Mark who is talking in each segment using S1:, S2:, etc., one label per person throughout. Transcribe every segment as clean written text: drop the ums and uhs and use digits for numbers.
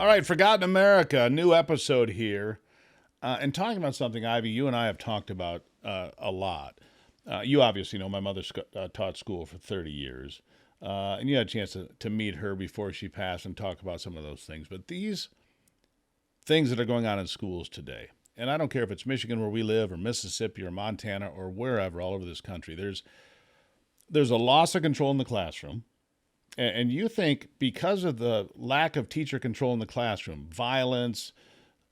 S1: All right, Forgotten America, new episode here. And talking about something, Ivy, you and I have talked about a lot. You obviously know my mother taught school for 30 years. And you had a chance to meet her before she passed and talk about some of those things. But these things that are going on in schools today, and I don't care if it's Michigan where we live or Mississippi or Montana or wherever all over this country, there's a loss of control in the classroom. And you think because of the lack of teacher control in the classroom, violence,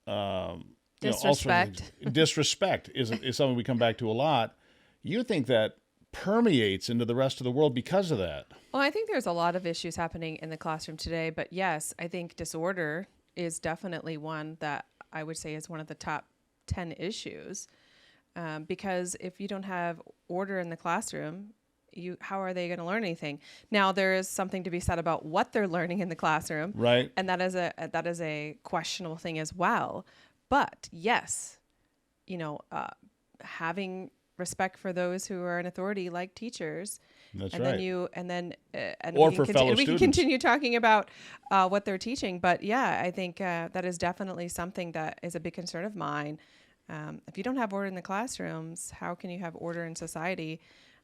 S1: all sorts of
S2: Disrespect.
S1: disrespect is something we come back to a lot. You think that permeates into the rest of the world because of that?
S2: Well, I think there's a lot of issues happening in the classroom today, but yes, I think disorder is definitely one that I would say is one of the top 10 issues. Because if you don't have order in the classroom, how are they going to learn anything? Now, there is something to be said about what they're learning in the classroom,
S1: Right.
S2: and that is a questionable thing as well. But yes, having respect for those who are in authority, like teachers,
S1: That's
S2: and
S1: right.
S2: then and
S1: Or
S2: we
S1: for
S2: can
S1: fellow
S2: we can
S1: students.
S2: continue talking about what they're teaching. But yeah, I think that is definitely something that is a big concern of mine. If you don't have order in the classrooms, how can you have order in society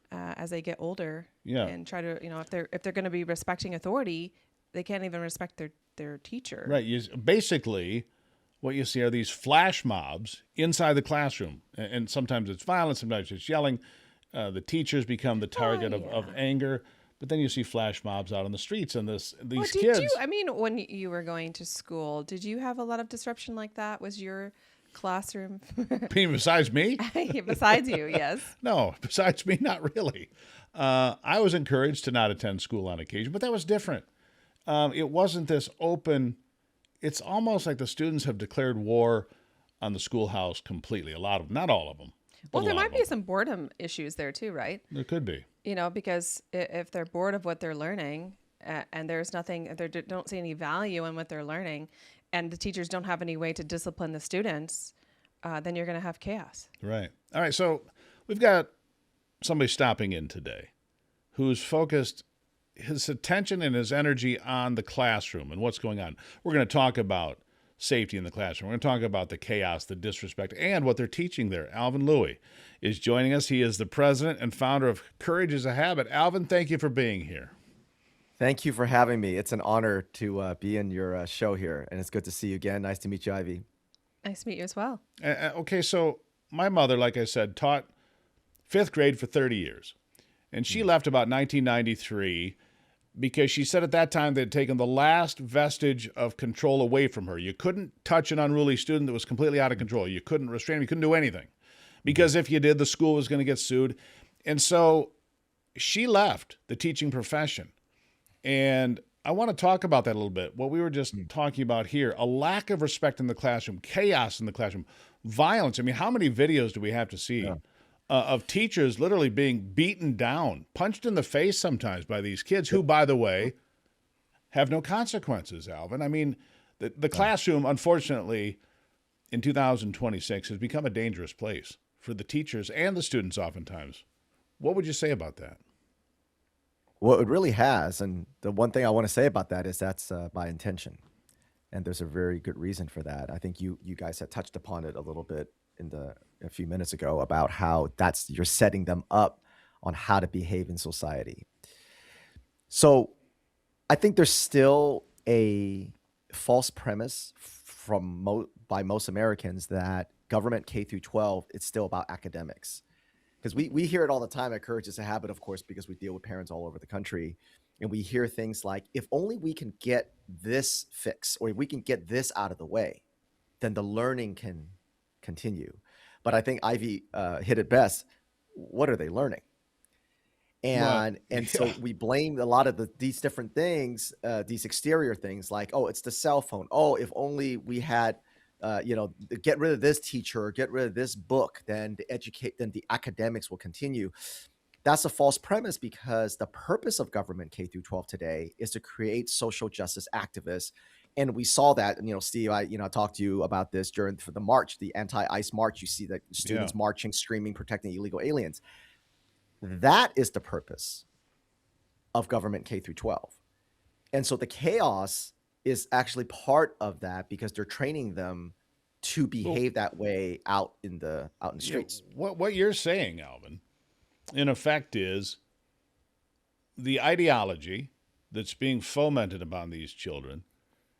S2: as they get older?
S1: Yeah.
S2: And try to, if they're going to be respecting authority, they can't even respect their teacher.
S1: Right. Basically, what you see are these flash mobs inside the classroom. And sometimes it's violence, sometimes it's yelling. The teachers become the target of
S2: Yeah.
S1: anger. But then you see flash mobs out on the streets, and these
S2: Well,
S1: kids.
S2: when you were going to school, did you have a lot of disruption like that? Was your classroom
S1: Besides me?
S2: besides you? Yes.
S1: No, besides me, not really. I was encouraged to not attend school on occasion, but that was different. It wasn't this open. It's almost like the students have declared war on the schoolhouse completely. A lot of them, not all of them. But
S2: Well,
S1: a
S2: there
S1: lot
S2: might
S1: of
S2: be
S1: them.
S2: some boredom issues there too, right?
S1: There could be.
S2: Because if they're bored of what they're learning and there's nothing, they don't see any value in what they're learning, and the teachers don't have any way to discipline the students, then you're going to have chaos.
S1: Right. All right. So we've got somebody stopping in today who's focused his attention and his energy on the classroom and what's going on. We're going to talk about safety in the classroom. We're going to talk about the chaos, the disrespect, and what they're teaching there. Alvin Lui is joining us. He is the president and founder of Courage is a Habit. Alvin, thank you for being here.
S3: Thank you for having me. It's an honor to be in your show here, and it's good to see you again. Nice to meet you, Ivy.
S2: Nice to meet you as well.
S1: Okay, so my mother, like I said, taught fifth grade for 30 years. And she left about 1993 because she said at that time they'd taken the last vestige of control away from her. You couldn't touch an unruly student that was completely out of control. You couldn't restrain him. You couldn't do anything. Because if you did, the school was going to get sued. And so she left the teaching profession. And I want to talk about that a little bit. What we were just talking about here, a lack of respect in the classroom, chaos in the classroom, violence. I mean, how many videos do we have to see of teachers literally being beaten down, punched in the face sometimes by these kids who, by the way, have no consequences, Alvin? I mean, the classroom, unfortunately, in 2026 has become a dangerous place for the teachers and the students oftentimes. What would you say about that?
S3: Well, it really has, and the one thing I want to say about that is that's by intention, and there's a very good reason for that. I think you guys had touched upon it a little bit a few minutes ago about how you're setting them up on how to behave in society. So I think there's still a false premise by most Americans that government K through 12, it's still about academics. Because we hear it all the time at Courage is a Habit, of course, because we deal with parents all over the country. And we hear things like, if only we can get this fixed, or if we can get this out of the way, then the learning can continue. But I think Ivy hit it best. What are they learning? And so we blame a lot of these different things, these exterior things like, oh, it's the cell phone. Oh, if only we had, get rid of this teacher or get rid of this book, then the academics will continue. That's a false premise because the purpose of government K through 12 today is to create social justice activists. And we saw that, Steve, I talked to you about this for the march, the anti-ICE march. You see that students marching, screaming, protecting illegal aliens. That is the purpose of government K through 12. And so the chaos is actually part of that because they're training them to
S1: Well,
S3: behave that way out in the
S1: yeah,
S3: streets.
S1: what you're saying, Alvin, in effect, is the ideology that's being fomented upon these children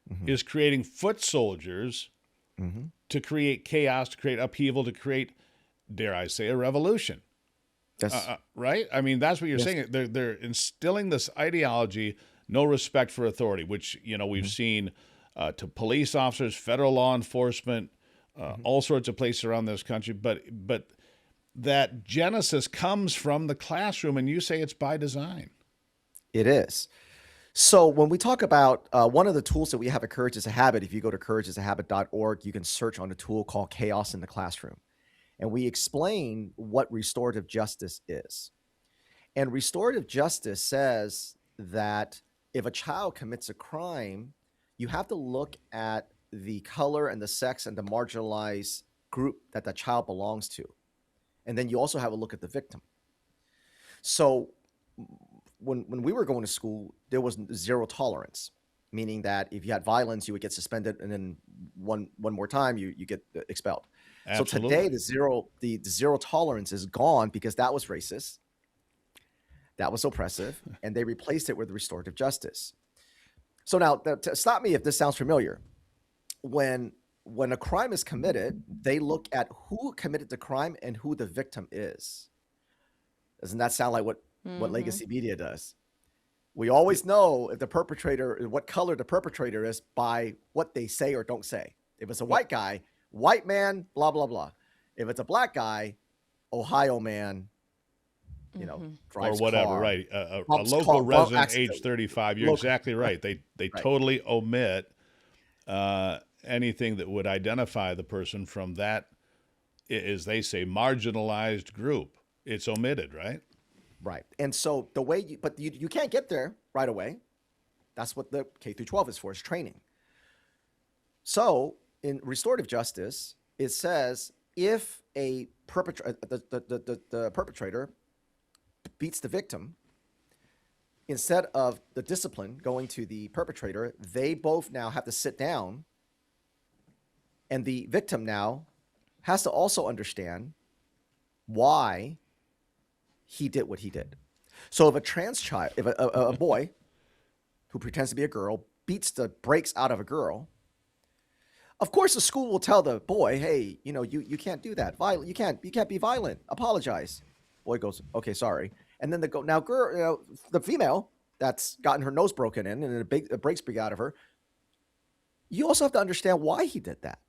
S3: Hmm.
S1: is creating foot soldiers
S3: Hmm.
S1: to create chaos, to create upheaval, to create, dare I say, a revolution.
S3: Yes.
S1: Right? I mean, that's what you're
S3: Yes.
S1: saying. They're instilling this ideology, no respect for authority, which we've
S3: Hmm.
S1: seen to police officers, federal law enforcement,
S3: Hmm.
S1: all sorts of places around this country. But that genesis comes from the classroom, and you say it's by design.
S3: It is. So when we talk about one of the tools that we have at Courage is a Habit, if you go to courageasahabit.org, you can search on a tool called Chaos in the Classroom. And we explain what restorative justice is. And restorative justice says that if a child commits a crime, you have to look at the color and the sex and the marginalized group that the child belongs to. And then you also have a look at the victim. So when we were going to school, there was zero tolerance, meaning that if you had violence, you would get suspended, and then one more time you get expelled. So today,
S1: Absolutely.
S3: the zero tolerance is gone because that was racist, that was oppressive, and they replaced it with restorative justice. So now, stop me if this sounds familiar. When a crime is committed, they look at who committed the crime and who the victim is. Doesn't that sound like what
S2: Mm-hmm.
S3: legacy media does? We always know if the perpetrator, what color the perpetrator is by what they say or don't say. If it's a
S1: Well,
S3: white guy, white man, blah, blah, blah. If it's a black guy, Ohio man,
S2: Mm-hmm.
S1: or
S3: drives
S1: whatever,
S3: car,
S1: right? A
S3: bumps
S1: local
S3: car, bump
S1: resident, age
S3: accidentally.
S1: 35. You're
S3: Local,
S1: exactly
S3: right,
S1: right. They
S3: right.
S1: totally omit anything that would identify the person from that, as they say, marginalized group. It's omitted, right?
S3: Right. And so the way but you can't get there right away. That's what the K through 12 is for, is training. So in restorative justice, it says if a the perpetrator beats the victim, instead of the discipline going to the perpetrator, they both now have to sit down, and the victim now has to also understand why he did what he did. So if a trans child, if a boy who pretends to be a girl beats the brakes out of a girl, of course the school will tell the boy, hey, you can't do that. Violent, you can't be violent. Apologize. Boy goes, okay, sorry. And then now girl, the female that's gotten her nose broken in and the brakes break out of her, you also have to understand why he did that.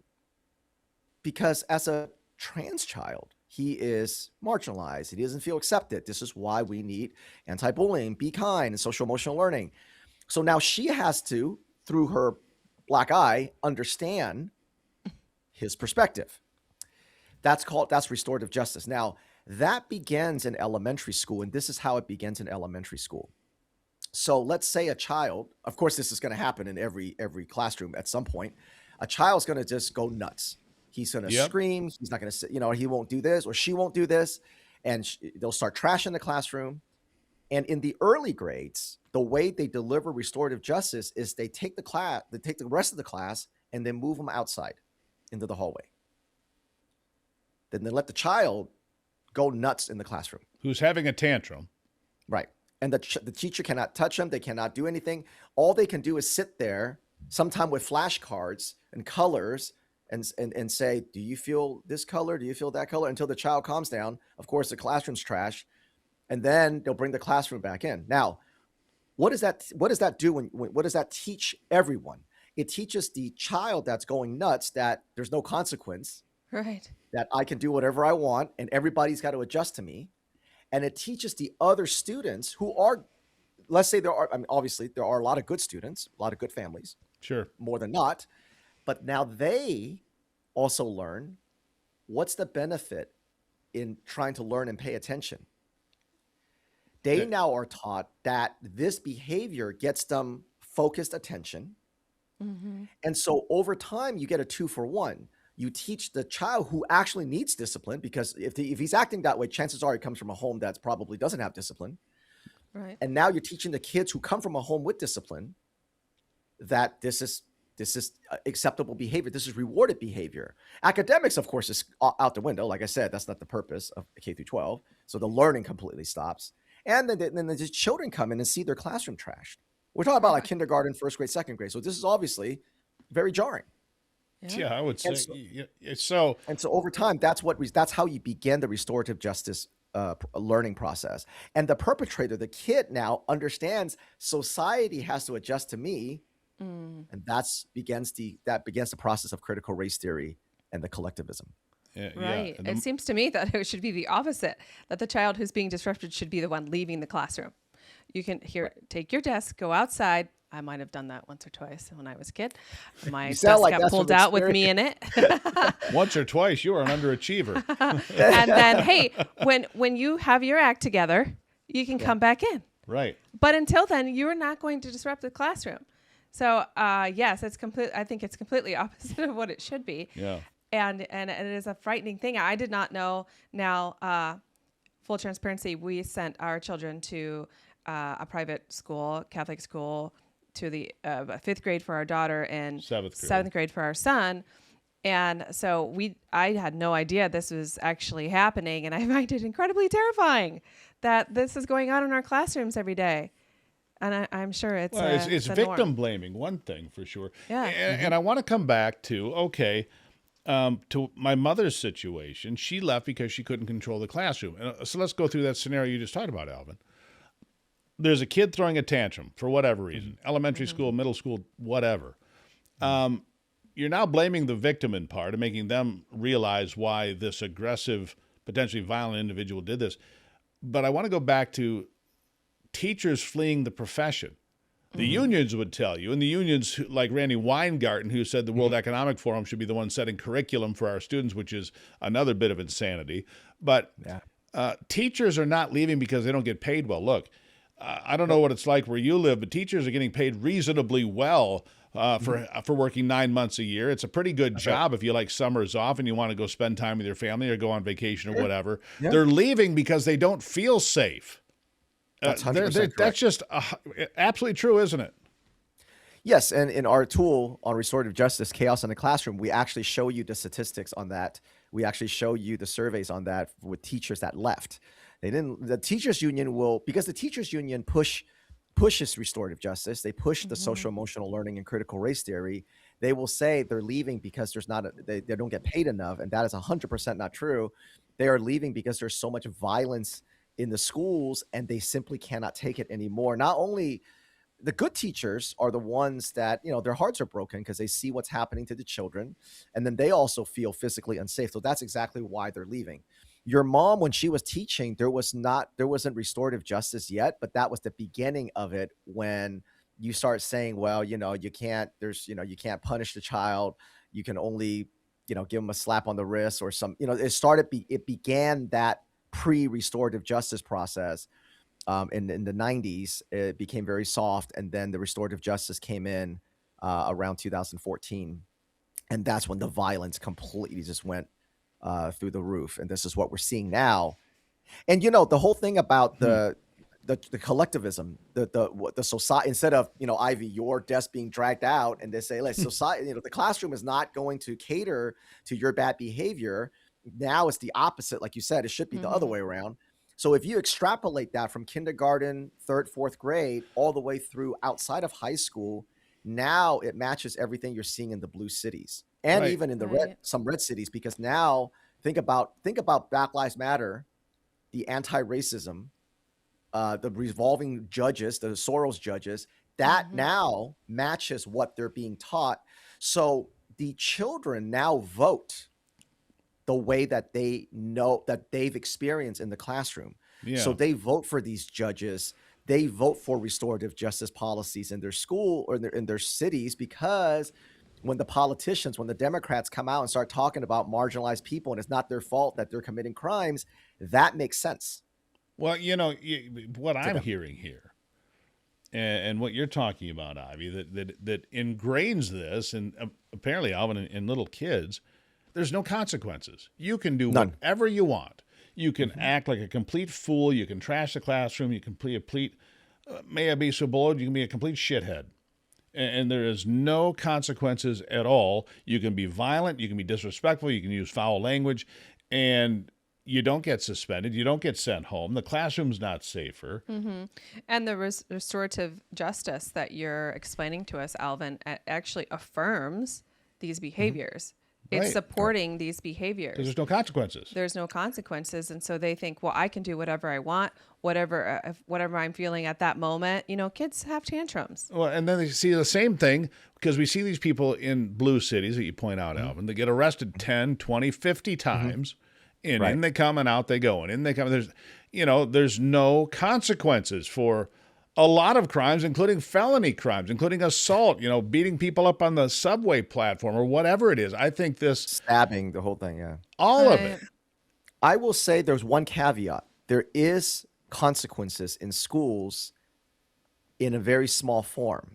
S3: Because as a trans child, he is marginalized. He doesn't feel accepted. This is why we need anti-bullying, be kind, and social emotional learning. So now she has to, through her black eye, understand his perspective. That's restorative justice. Now, that begins in elementary school, and this is how it begins in elementary school. So let's say a child, of course, this is going to happen in every classroom at some point. A child's going to just go nuts. He's going to
S1: Yep.
S3: scream. He's not going to sit, he won't do this or she won't do this. And they'll start trashing the classroom. And in the early grades, the way they deliver restorative justice is they take the rest of the class and then move them outside into the hallway. Then they let the child go nuts in the classroom.
S1: Who's having a tantrum?
S3: Right. And the teacher cannot touch them. They cannot do anything. All they can do is sit there, sometime with flashcards and colors, and say, do you feel this color? Do you feel that color? Until the child calms down. Of course, the classroom's trash. And then they'll bring the classroom back in. Now, what does that do? What does that teach everyone? It teaches the child that's going nuts that there's no consequence,
S2: Right.
S3: that I can do whatever I want, and everybody's got to adjust to me. And it teaches the other students who are, let's say obviously there are a lot of good students, a lot of good families,
S1: Sure.
S3: more than not, but now they also learn what's the benefit in trying to learn and pay attention. They
S1: Yeah.
S3: now are taught that this behavior gets them focused attention.
S2: Mm-hmm.
S3: And so over time, you get a 2-for-1. You teach the child who actually needs discipline, because if he's acting that way, chances are he comes from a home that's probably doesn't have discipline.
S2: Right.
S3: And now you're teaching the kids who come from a home with discipline that this is acceptable behavior. This is rewarded behavior. Academics, of course, is out the window. Like I said, that's not the purpose of K through 12. So the learning completely stops. And then the children come in and see their classroom trashed. We're talking about like kindergarten, first grade, second grade. So this is obviously very jarring.
S1: Yeah, I would say.
S3: And so over time, that's how you begin the restorative justice learning process. And the perpetrator, the kid, now understands society has to adjust to me. And that begins the process of critical race theory and the collectivism.
S2: Right. It seems to me that it should be the opposite, that the child who's being disrupted should be the one leaving the classroom. You can take your desk, go outside. I might have done that once or twice when I was a kid. My desk got pulled out with me in it.
S1: Once or twice, you are an underachiever.
S2: And then, hey, when you have your act together, you can come back in.
S1: Right.
S2: But until then, you're not going to disrupt the classroom. So yes, I think it's completely opposite of what it should be.
S1: Yeah.
S2: And it is a frightening thing. I did not know. Now, full transparency, we sent our children to a private school, Catholic school, to the 5th grade for our daughter and 7th grade for our son. And so I had no idea this was actually happening, and I find it incredibly terrifying that this is going on in our classrooms every day. And I'm sure it's
S1: victim blaming, one thing for sure.
S2: Yeah.
S1: And I want to come back to, to my mother's situation. She left because she couldn't control the classroom. So let's go through that scenario you just talked about, Alvin. There's a kid throwing a tantrum for whatever reason, elementary school, middle school, whatever. You're now blaming the victim in part and making them realize why this aggressive, potentially violent individual did this. But I want to go back to teachers fleeing the profession. The unions would tell you, and the unions like Randy Weingarten, who said the World Economic Forum should be the one setting curriculum for our students, which is another bit of insanity. But teachers are not leaving because they don't get paid well. Look, I don't know what it's like where you live, but teachers are getting paid reasonably well for working 9 months a year. It's a pretty good job if you like summers off and you want to go spend time with your family or go on vacation or whatever. Yeah. They're leaving because they don't feel safe.
S3: That's 100% correct.
S1: That's just absolutely true, isn't it?
S3: Yes, and in our tool on restorative justice, Chaos in the Classroom, we actually show you the statistics on that. We actually show you the surveys on that with teachers that left. The teachers union because the teachers union pushes restorative justice. They push the social emotional learning and critical race theory. They will say they're leaving because they don't get paid enough, and that is 100% not true. They are leaving because there's so much violence in the schools and they simply cannot take it anymore. Not only the good teachers are the ones that, their hearts are broken because they see what's happening to the children, and then they also feel physically unsafe. So that's exactly why they're leaving. Your mom, when she was teaching, there wasn't restorative justice yet, but that was the beginning of it when you start saying, well, you can't punish the child. You can only, give them a slap on the wrist or some, it began that pre-restorative justice process. In the 90s, it became very soft. And then the restorative justice came in around 2014. And that's when the violence completely just went through the roof. And this is what we're seeing now. And, the whole thing about the collectivism, the society, instead of, Ivy, your desk being dragged out and they say, like, society, the classroom is not going to cater to your bad behavior. Now it's the opposite. Like you said, it should be the other way around. So if you extrapolate that from kindergarten, 3rd, 4th grade, all the way through outside of high school, now it matches everything you're seeing in the blue cities and even in the some red cities, because now think about Black Lives Matter, the anti-racism, the revolving judges, the Soros judges, that now matches what they're being taught. So the children now vote the way that they know that they've experienced in the classroom. Yeah. So they vote for these judges. They vote for restorative justice policies in their school or in their cities, because when the Democrats come out and start talking about marginalized people and it's not their fault that they're committing crimes, that makes sense.
S1: Well, what I'm hearing here and what you're talking about, Ivy, that ingrains this, and apparently, Alvin, in little kids, there's no consequences. You can do whatever you want. You can act like a complete fool. You can trash the classroom. You can may I be so bold, you can be a complete shithead. and there is no consequences at all. You can be violent, you can be disrespectful, you can use foul language, and you don't get suspended, you don't get sent home. The classroom's not safer.
S2: And the restorative justice that you're explaining to us, Alvin, actually affirms these behaviors. It's
S1: Right.
S2: supporting these
S1: Because
S2: behaviors.
S1: there's no consequences.
S2: There's no consequences, and so they think, well, I can do whatever I want, whatever I'm feeling at that moment. You know, kids have tantrums.
S1: Well, and then they see the same thing because we see these people in blue cities that you point out, Alvin. They get arrested 10, 20, 50 times. And
S3: Right.
S1: in they come and out they go. And in they come. There's no consequences for a lot of crimes, including felony crimes, including assault, beating people up on the subway platform or whatever it is. I think this,
S3: Stabbing, the whole thing, yeah.
S1: all of
S2: Right.
S1: it.
S3: I will say there's one caveat. There is consequences in schools in a very small form.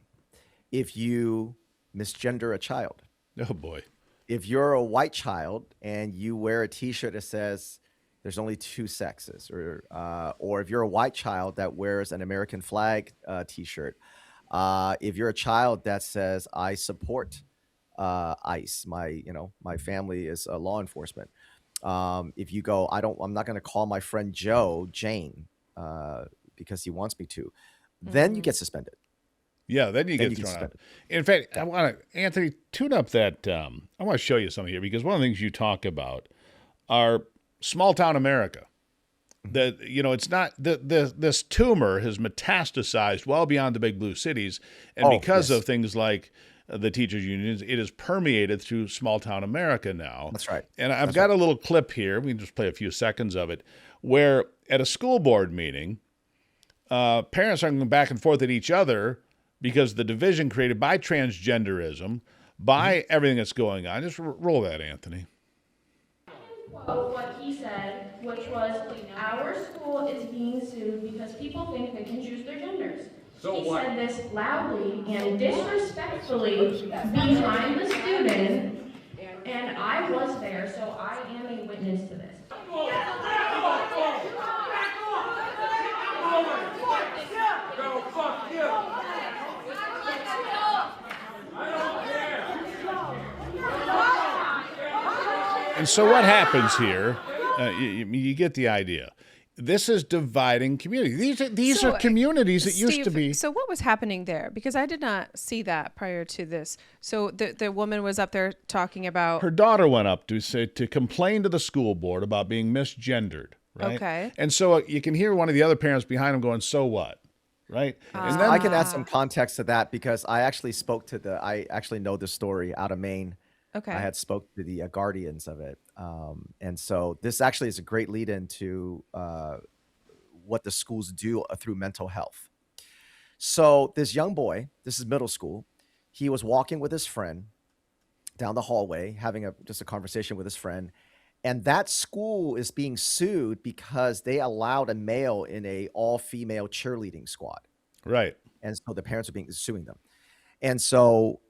S3: If you misgender a child,
S1: Oh, boy.
S3: if you're a white child and you wear a T-shirt that says there's only two sexes, or if you're a white child that wears an American flag T-shirt, if you're a child that says I support ICE, my family is law enforcement. If you go, I'm not going to call my friend Joe Jane because he wants me to, then you get suspended.
S1: Yeah, then you
S3: Then
S1: get
S3: you get
S1: thrown out.
S3: suspended.
S1: In fact, I want to, Anthony, tune up that. I want to show you something here because one of the things you talk about are small town America. That it's not this tumor has metastasized well beyond the big blue cities, and
S3: Oh,
S1: because
S3: yes.
S1: of things like the teachers unions, it is permeated through small town America now.
S3: That's right.
S1: And I've got a little clip here. We can just play a few seconds of it, where at a school board meeting, parents are going back and forth at each other because the division created by transgenderism, by everything that's going on. Just roll that, Anthony.
S4: Quote what he said, which was, our school is being sued because people think they can choose their genders. He said this loudly and disrespectfully behind the student, and I was there, so I am a witness to this.
S1: And so what happens here, you get the idea. This is dividing communities. These are communities that used to
S2: Steve,
S1: be.
S2: So what was happening there? Because I did not see that prior to this. So the woman was up there talking about.
S1: Her daughter went up to complain to the school board about being misgendered, right?
S2: Okay.
S1: And so you can hear one of the other parents behind him going, "So what?" Right? And then
S3: I can add some context to that because I actually I actually know the story out of Maine.
S2: Okay.
S3: I had spoke to the guardians of it. And so this actually is a great lead into what the schools do through mental health. So this young boy, this is middle school, he was walking with his friend down the hallway, having just a conversation with his friend. And that school is being sued because they allowed a male in a all-female cheerleading squad.
S1: right.
S3: And so the parents are suing them. And so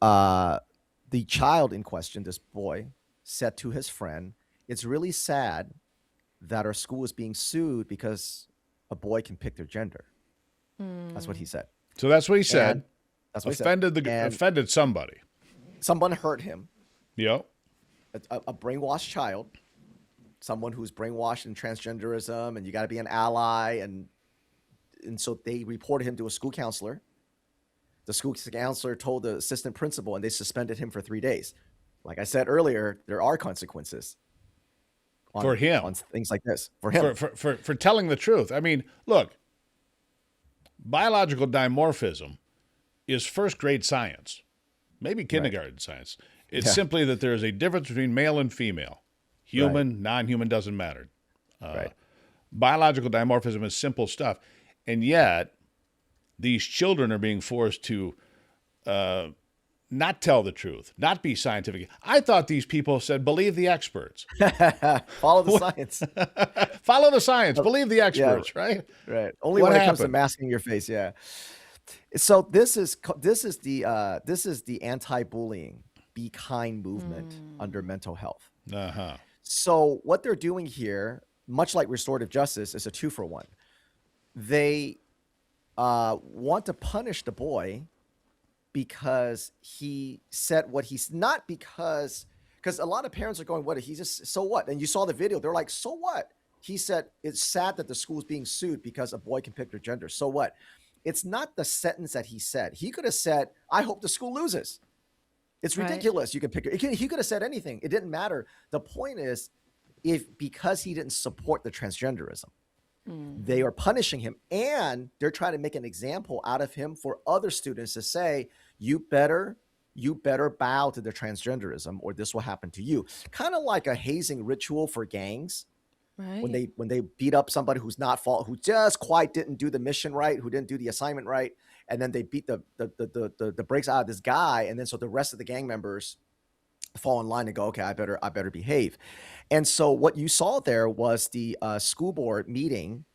S3: the child in question, this boy, said to his friend, it's really sad that our school is being sued because a boy can pick their gender. That's what he said.
S1: So that's what he said.
S3: And that's what he said. And
S1: Offended somebody.
S3: someone hurt him,
S1: Yep.
S3: a brainwashed child, someone who's brainwashed in transgenderism, and you got to be an ally. And so they reported him to a school counselor. The school counselor told the assistant principal, and they suspended him for 3 days. Like I said earlier, there are consequences
S1: For him.
S3: on things like this. For him.
S1: For telling the truth. I mean, look, biological dimorphism is first grade science, maybe kindergarten science. It's simply that there is a difference between male and female. Human, non-human, doesn't matter.
S3: Right.
S1: Biological dimorphism is simple stuff. And yet, these children are being forced to not tell the truth, not be scientific. I thought these people said, believe the experts.
S3: Follow the science.
S1: Follow the science, believe the experts, right?
S3: Right. Only
S1: What
S3: when it comes to
S1: happened?
S3: masking your face. Yeah. So this is the anti-bullying, be kind movement under mental health.
S1: Uh-huh.
S3: So what they're doing here, much like restorative justice, is a 2-for-1. They want to punish the boy because he said what he's not because a lot of parents are going, what? He just, so what? And you saw the video. They're like, so what? He said, it's sad that the school's being sued because a boy can pick their gender. So what? It's not the sentence that he said. He could have said, I hope the school loses. It's ridiculous. You can pick it. He could have said anything. It didn't matter. The point is, because he didn't support the transgenderism, they are punishing him, and they're trying to make an example out of him for other students to say, you better bow to the transgenderism or this will happen to you. Kind of like a hazing ritual for gangs.
S2: Right.
S3: When they beat up somebody who's not who just quite didn't do the mission right, who didn't do the assignment right, and then they beat the brakes out of this guy, and then so the rest of the gang members fall in line and go, okay, I better behave. And so what you saw there was the school board meeting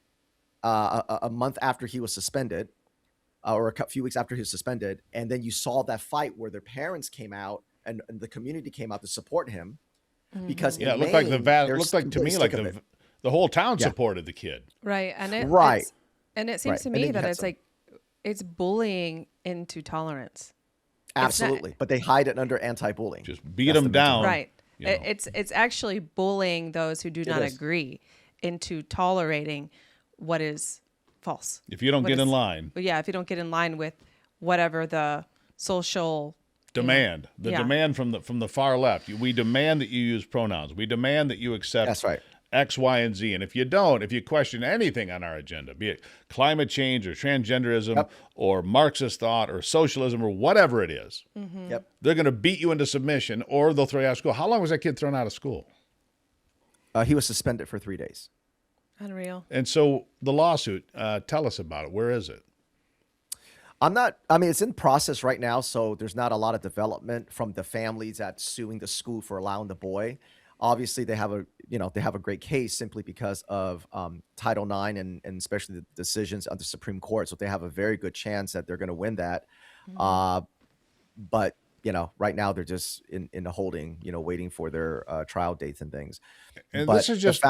S3: a month after he was suspended, or a few weeks after he was suspended, and then you saw that fight where their parents came out and the community came out to support him. Because
S1: it looked like to me like the whole town supported the kid.
S2: Right. And it seems to me that it's like it's bullying into tolerance.
S3: Absolutely. But they hide it under anti-bullying.
S1: Just beat them down.
S2: Right. It's actually bullying those who do not agree into tolerating what is false.
S1: If you don't get in line.
S2: Yeah, if you don't get in line with whatever the social
S1: demand, demand from the far left. We demand that you use pronouns. We demand that you accept X, Y, and Z. And if you question anything on our agenda, be it climate change or transgenderism or Marxist thought or socialism or whatever it is, they're going to beat you into submission or they'll throw you out of school. How long was that kid thrown out of school?
S3: He was suspended for 3 days.
S2: Unreal.
S1: And so the lawsuit, tell us about it. Where is it?
S3: It's in process right now, so there's not a lot of development from the families that's suing the school for allowing the boy. Obviously, they have a great case simply because of Title IX and especially the decisions of the Supreme Court. So they have a very good chance that they're going to win that. But right now they're just in the holding, waiting for their trial dates and things.
S1: And
S3: but
S1: this is just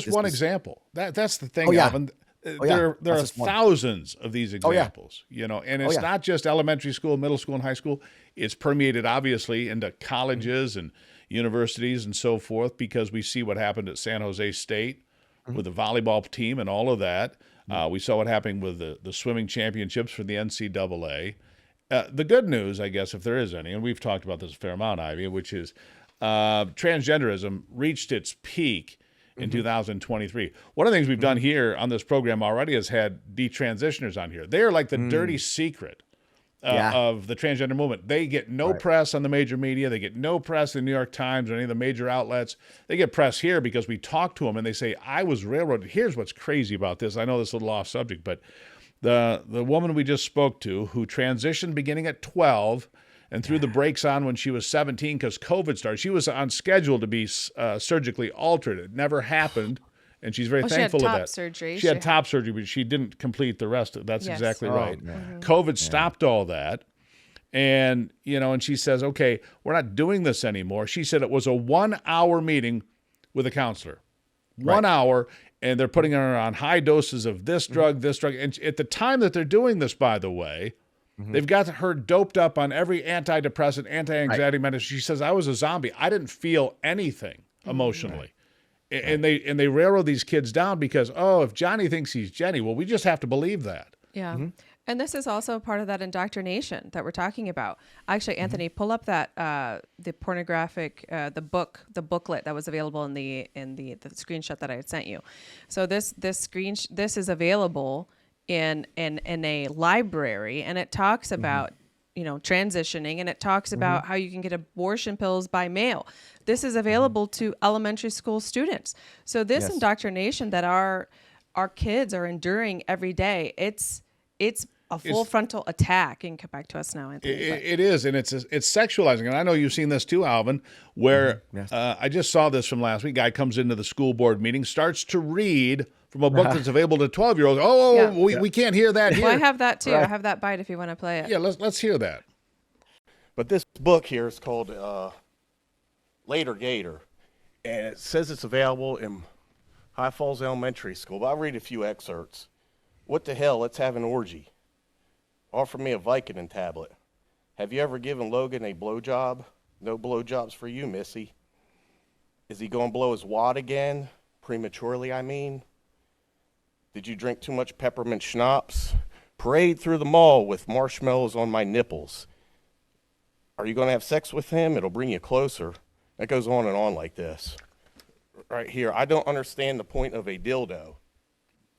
S1: one example. That's the thing, Alvin. There are thousands of these examples, and it's not just elementary school, middle school, and high school. It's permeated, obviously, into colleges and universities and so forth, because we see what happened at San Jose State with the volleyball team and all of that. We saw what happened with the swimming championships for the NCAA. The good news, I guess, if there is any, and we've talked about this a fair amount, Ivy, which is transgenderism reached its peak in 2023. One of the things we've done here on this program already is had detransitioners on here. They're like the dirty secret of the transgender movement. They get no press on the major media. They get no press in the New York Times or any of the major outlets. They get press here because we talk to them and they say, I was railroaded. Here's what's crazy about this. I know this is a little off subject, but the woman we just spoke to who transitioned beginning at 12 and threw the brakes on when she was 17 because COVID started. She was on schedule to be surgically altered. It never happened, and she's very thankful of that. She had top surgery, but she didn't complete the rest. That's exactly right. COVID stopped all that, and and she says, okay, we're not doing this anymore. She said it was a 1 hour meeting with a counselor. 1 hour, and they're putting her on high doses of this drug, and at the time that they're doing this, by the way, they've got her doped up on every antidepressant, anti-anxiety medicine. She says, I was a zombie. I didn't feel anything emotionally. And they railroad these kids down because, if Johnny thinks he's Jenny, well, we just have to believe that.
S2: Yeah. And this is also part of that indoctrination that we're talking about. Actually, Anthony, pull up that the pornographic the booklet that was available in the screenshot that I had sent you. So this is available in a library, and it talks about transitioning, and it talks about how you can get abortion pills by mail. This is available to elementary school students. So this indoctrination that our kids are enduring every day, it's a full frontal attack. You can come back to us now, Anthony.
S1: It is, and it's sexualizing. And I know you've seen this too, Alvin, where I just saw this from last week. Guy comes into the school board meeting, starts to read from a book that's available to 12-year-olds. We can't hear that here.
S2: Well, I have that too. I have that bite if you want to play it.
S1: Yeah, let's hear that.
S5: But this book here is called Later Gator, and it says it's available in High Falls Elementary School. But I'll read a few excerpts. What the hell? Let's have an orgy. Offer me a Vicodin tablet. Have you ever given Logan a blowjob? No blowjobs for you, Missy. Is he going to blow his wad again? Prematurely, I mean. Did you drink too much peppermint schnapps? Parade through the mall with marshmallows on my nipples. Are you going to have sex with him? It'll bring you closer. That goes on and on like this. Right here, I don't understand the point of a dildo.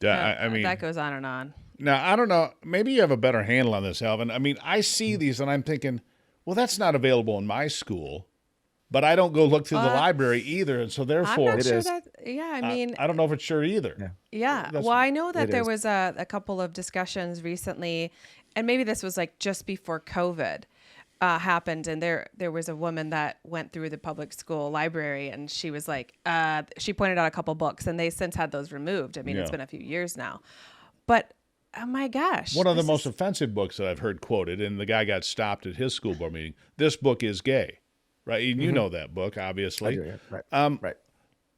S1: I mean,
S2: that goes on and on.
S1: now, I don't know. Maybe you have a better handle on this, Alvin. I mean, I see these and I'm thinking, well, that's not available in my school. But I don't go look through the library either. And so therefore,
S2: I'm not
S3: It
S2: sure
S3: is.
S2: that. Yeah, I mean,
S1: I don't know if it's sure either.
S2: yeah.
S1: That's-
S2: Well, I know that
S3: it
S2: there
S3: is.
S2: was a couple of discussions recently, and maybe this was like just before COVID happened, and there was a woman that went through the public school library, and she was like, she pointed out a couple books, and they since had those removed. I mean, it's
S1: Yeah.
S2: been a few years now, but oh my gosh,
S1: One of the
S2: this
S1: most
S2: is-
S1: offensive books that I've heard quoted, and the guy got stopped at his school board meeting. This book is gay, right? And you know that book, obviously.
S3: I do, yeah. Right. Right.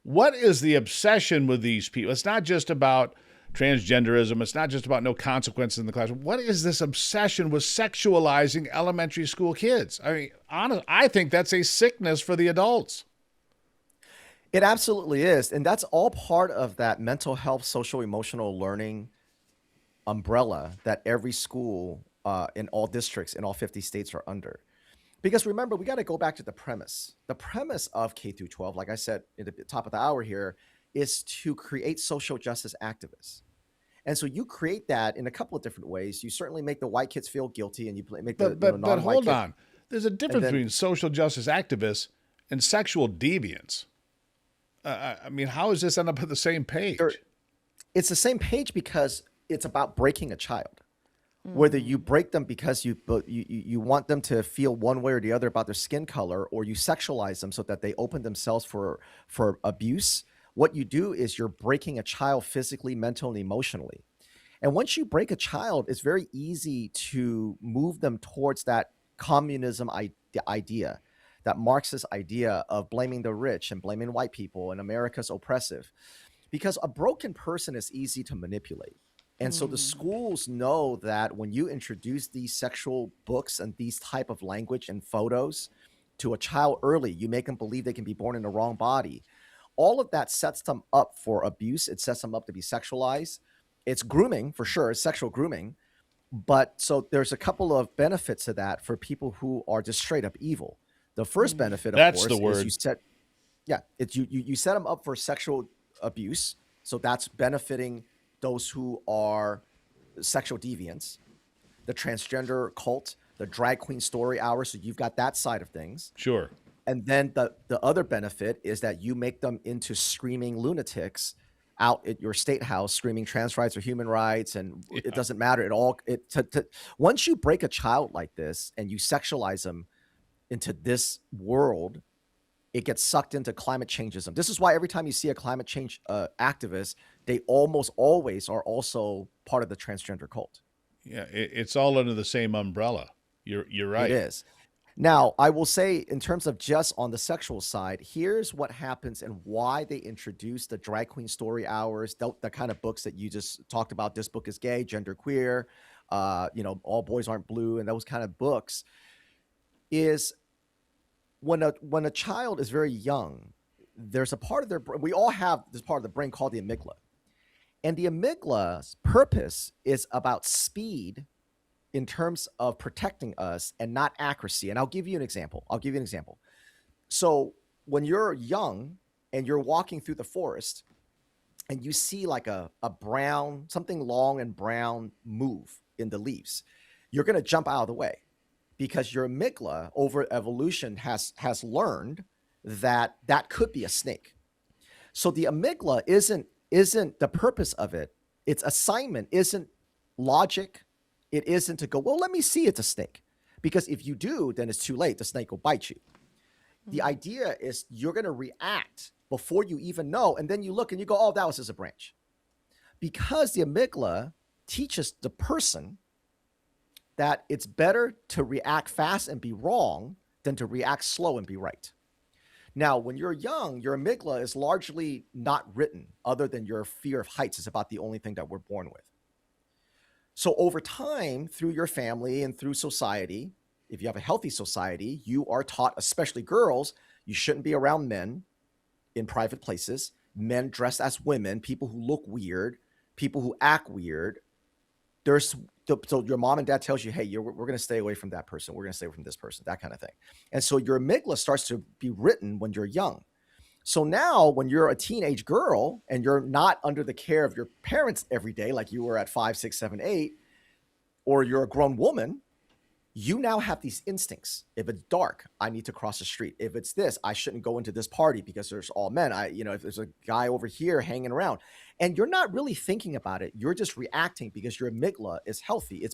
S1: What is the obsession with these people? It's not just about transgenderism. It's not just about no consequences in the classroom. What is this obsession with sexualizing elementary school kids? I mean, honest, I think that's a sickness for the adults.
S3: It absolutely is. And that's all part of that mental health, social, emotional learning umbrella that every school in all districts in all 50 states are under. Because remember, we got to go back to the premise. The premise of K through 12, like I said at the top of the hour here, is to create social justice activists. And so you create that in a couple of different ways. You certainly make the white kids feel guilty, and you make the
S1: But
S3: non-white
S1: hold
S3: kids.
S1: on. There's a difference
S3: then-
S1: between social justice activists and sexual deviants. I mean, how does this end up at the same page?
S3: Sure. It's the same page because it's about breaking a child. Whether you break them because you want them to feel one way or the other about their skin color, or you sexualize them so that they open themselves for abuse, what you do is you're breaking a child physically, mentally, and emotionally. And once you break a child, it's very easy to move them towards that communism idea, that Marxist idea of blaming the rich and blaming white people and America's oppressive. Because a broken person is easy to manipulate. And so the schools know that when you introduce these sexual books and these type of language and photos to a child early, you make them believe they can be born in the wrong body. All of that sets them up for abuse. It sets them up to be sexualized. It's grooming for sure, it's sexual grooming. But so there's a couple of benefits to that for people who are just straight up evil. The first benefit, of
S1: That's
S3: course,
S1: the
S3: is
S1: word.
S3: you set them up for sexual abuse. So that's benefiting those who are sexual deviants, the transgender cult, the drag queen story hour. So you've got that side of things.
S1: Sure.
S3: And then the other benefit is that you make them into screaming lunatics out at your state house, screaming trans rights or human rights. And it doesn't matter at all. Once you break a child like this and you sexualize them into this world, it gets sucked into climate changeism. This is why every time you see a climate change activist, they almost always are also part of the transgender cult.
S1: Yeah, it's all under the same umbrella. You're right.
S3: It is. Now, I will say, in terms of just on the sexual side, here's what happens and why they introduced the drag queen story hours, the kind of books that you just talked about. This book is gay, gender queer, all boys aren't blue, and those kind of books. Is when a child is very young, there's a part of their brain. We all have this part of the brain called the amygdala, and the amygdala's purpose is about speed in terms of protecting us and not accuracy. And I'll give you an example. So when you're young and you're walking through the forest and you see like a brown, something long and brown move in the leaves, you're going to jump out of the way because your amygdala over evolution has learned that could be a snake. So the amygdala isn't the purpose of it. Its assignment isn't logic. It isn't to go, well, let me see it's a snake. Because if you do, then it's too late. The snake will bite you. The idea is you're going to react before you even know. And then you look and you go, oh, that was just a branch. Because the amygdala teaches the person that it's better to react fast and be wrong than to react slow and be right. Now, when you're young, your amygdala is largely not written other than your fear of heights is about the only thing that we're born with. So over time, through your family and through society, if you have a healthy society, you are taught, especially girls, you shouldn't be around men in private places, men dressed as women, people who look weird, people who act weird. So your mom and dad tells you, hey, we're going to stay away from that person. We're going to stay away from this person, that kind of thing. And so your amygdala starts to be written when you're young. So now when you're a teenage girl and you're not under the care of your parents every day, like you were at 5, 6, 7, 8, or you're a grown woman, you now have these instincts. If it's dark, I need to cross the street. If it's this, I shouldn't go into this party because there's all men. If there's a guy over here hanging around, and you're not really thinking about it, you're just reacting because your amygdala is healthy.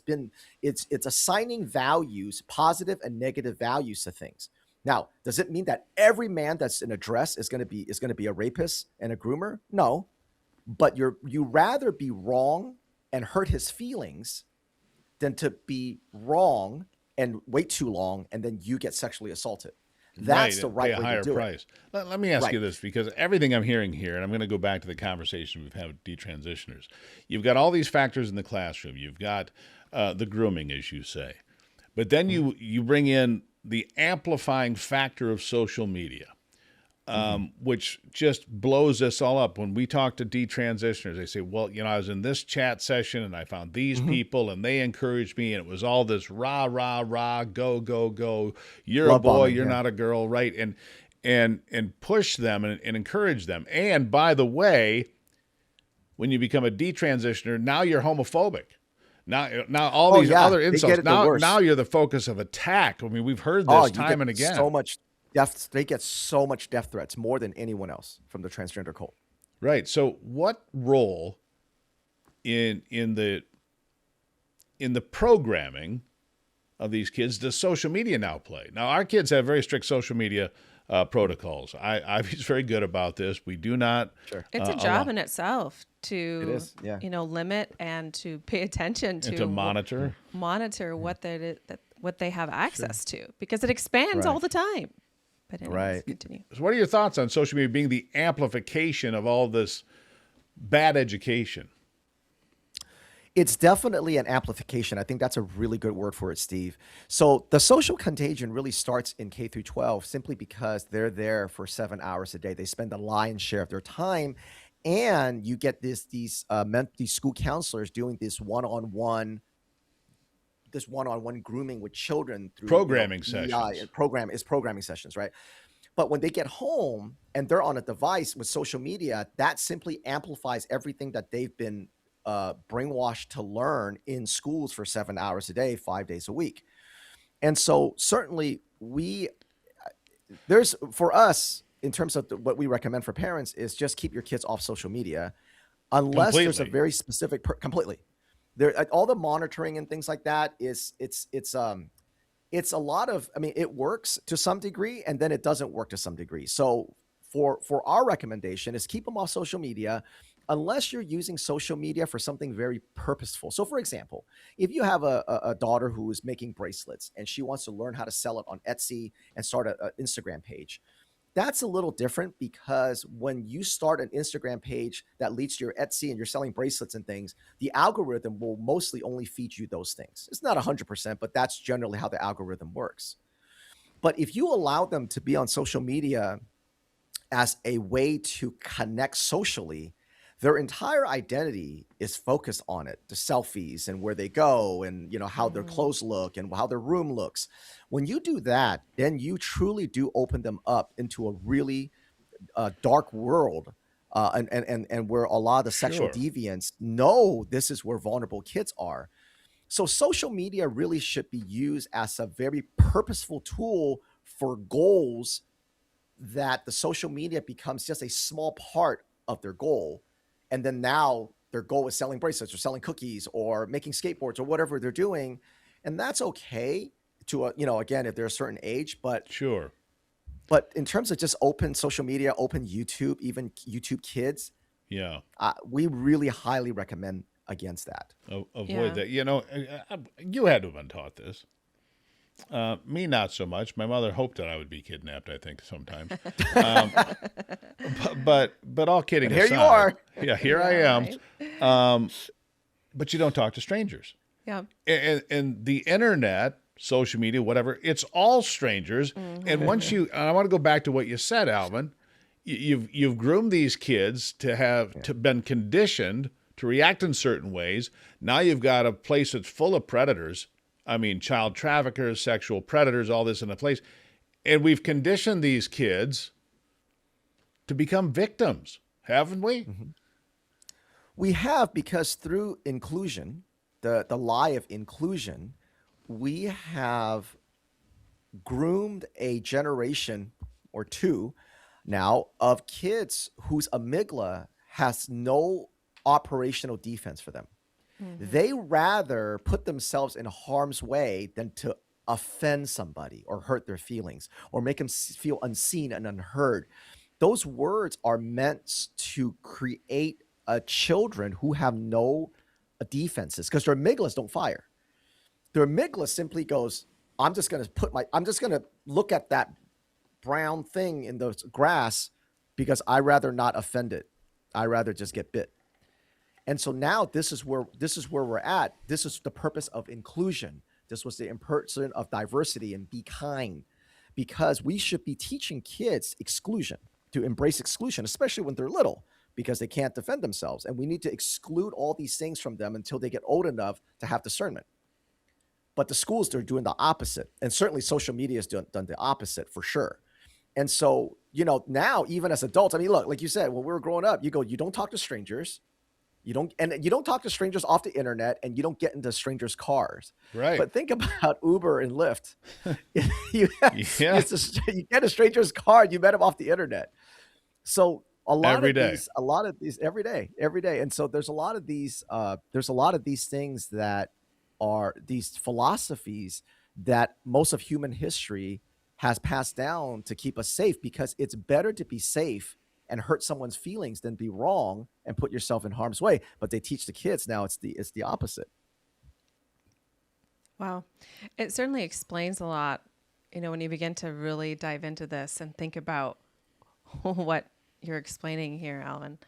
S3: It's assigning values, positive and negative values to things. Now, does it mean that every man that's in a dress is going to be a rapist and a groomer? No, but you rather be wrong and hurt his feelings than to be wrong and wait too long and then you get sexually assaulted. That's the right way to do it.
S1: Let me ask you this, because everything I'm hearing here, and I'm going to go back to the conversation we've had with detransitioners. You've got all these factors in the classroom. You've got the grooming, as you say. But then you bring in the amplifying factor of social media, which just blows us all up. When we talk to detransitioners, they say, well, I was in this chat session and I found these people and they encouraged me, and it was all this rah, rah, rah, go, go, go. You're a boy, you're not a girl, right? And push them and encourage them. And by the way, when you become a detransitioner, now you're homophobic. Now all these other insults. Now you're the focus of attack. I mean, we've heard this time and again.
S3: So much death. They get so much death threats, more than anyone else from the transgender cult.
S1: Right. So, what role in the programming of these kids does social media now play? Now, our kids have very strict social media protocols. Ivy's very good about this. We do not.
S3: Sure.
S2: It's a job in itself to,
S3: It is, yeah.
S2: limit and to pay attention to,
S1: and to monitor
S2: what they have access to, because it expands all the time. But anyways, continue.
S1: So what are your thoughts on social media being the amplification of all this bad education?
S3: It's definitely an amplification. I think that's a really good word for it, Steve. So the social contagion really starts in K through 12 simply because they're there for 7 hours a day. They spend the lion's share of their time, and you get these school counselors doing this one-on-one grooming with children through
S1: programming sessions.
S3: Programming sessions, right? But when they get home and they're on a device with social media, that simply amplifies everything that they've been brainwashed to learn in schools for 7 hours a day, 5 days a week. And so certainly for us, in terms of what we recommend for parents, is just keep your kids off social media unless there's a very specific, completely. All the monitoring and things like that it's a lot of, it works to some degree and then it doesn't work to some degree. So for our recommendation is keep them off social media unless you're using social media for something very purposeful. So for example, if you have a daughter who is making bracelets and she wants to learn how to sell it on Etsy and start an Instagram page, that's a little different, because when you start an Instagram page that leads to your Etsy and you're selling bracelets and things, the algorithm will mostly only feed you those things. It's not 100%, but that's generally how the algorithm works. But if you allow them to be on social media as a way to connect socially, their entire identity is focused on it, the selfies and where they go and, how their clothes look and how their room looks. When you do that, then you truly do open them up into a really dark world and where a lot of the sexual deviants know this is where vulnerable kids are. So social media really should be used as a very purposeful tool for goals that the social media becomes just a small part of their goal. And then now their goal is selling bracelets or selling cookies or making skateboards or whatever they're doing. And that's okay to, again, if they're a certain age, but
S1: sure.
S3: But in terms of just open social media, open YouTube, even YouTube Kids, we really highly recommend against that.
S1: Avoid that. You had to have been taught this. Me, not so much. My mother hoped that I would be kidnapped, I think, sometimes. But all kidding aside.
S3: Here you are.
S1: Yeah, here I am. Right. But you don't talk to strangers.
S2: Yeah.
S1: And the internet social media, whatever, it's all strangers. And once and I want to go back to what you said, Alvin, you've groomed these kids to have to been conditioned to react in certain ways. Now you've got a place that's full of predators. I mean, child traffickers, sexual predators, all this in a place. And we've conditioned these kids to become victims, haven't we?
S3: We have, because through inclusion, the lie of inclusion, we have groomed a generation or two now of kids whose amygdala has no operational defense for them. They rather put themselves in harm's way than to offend somebody or hurt their feelings or make them feel unseen and unheard. Those words are meant to create children who have no defenses, because their amygdalas don't fire. Their amygdala simply goes, I'm just going to look at that brown thing in the grass because I rather not offend it. I rather just get bit. And so now this is where we're at. This is the purpose of inclusion. This was the purpose of diversity and be kind, because we should be teaching kids exclusion, to embrace exclusion, especially when they're little, because they can't defend themselves. And we need to exclude all these things from them until they get old enough to have discernment. But the schools, they're doing the opposite. And certainly social media has done the opposite for sure. And so, now even as adults, I mean, look, like you said, when we were growing up, you don't talk to strangers. You don't talk to strangers off the internet, and you don't get into strangers' cars.
S1: Right.
S3: But think about Uber and Lyft. You get a stranger's car, you met him off the internet. So a lot of these every day. And so there's a lot of these things that are these philosophies that most of human history has passed down to keep us safe, because it's better to be safe and hurt someone's feelings than be wrong and put yourself in harm's way. But they teach the kids now it's the opposite.
S2: Wow. It certainly explains a lot, when you begin to really dive into this and think about what you're explaining here, Alvin.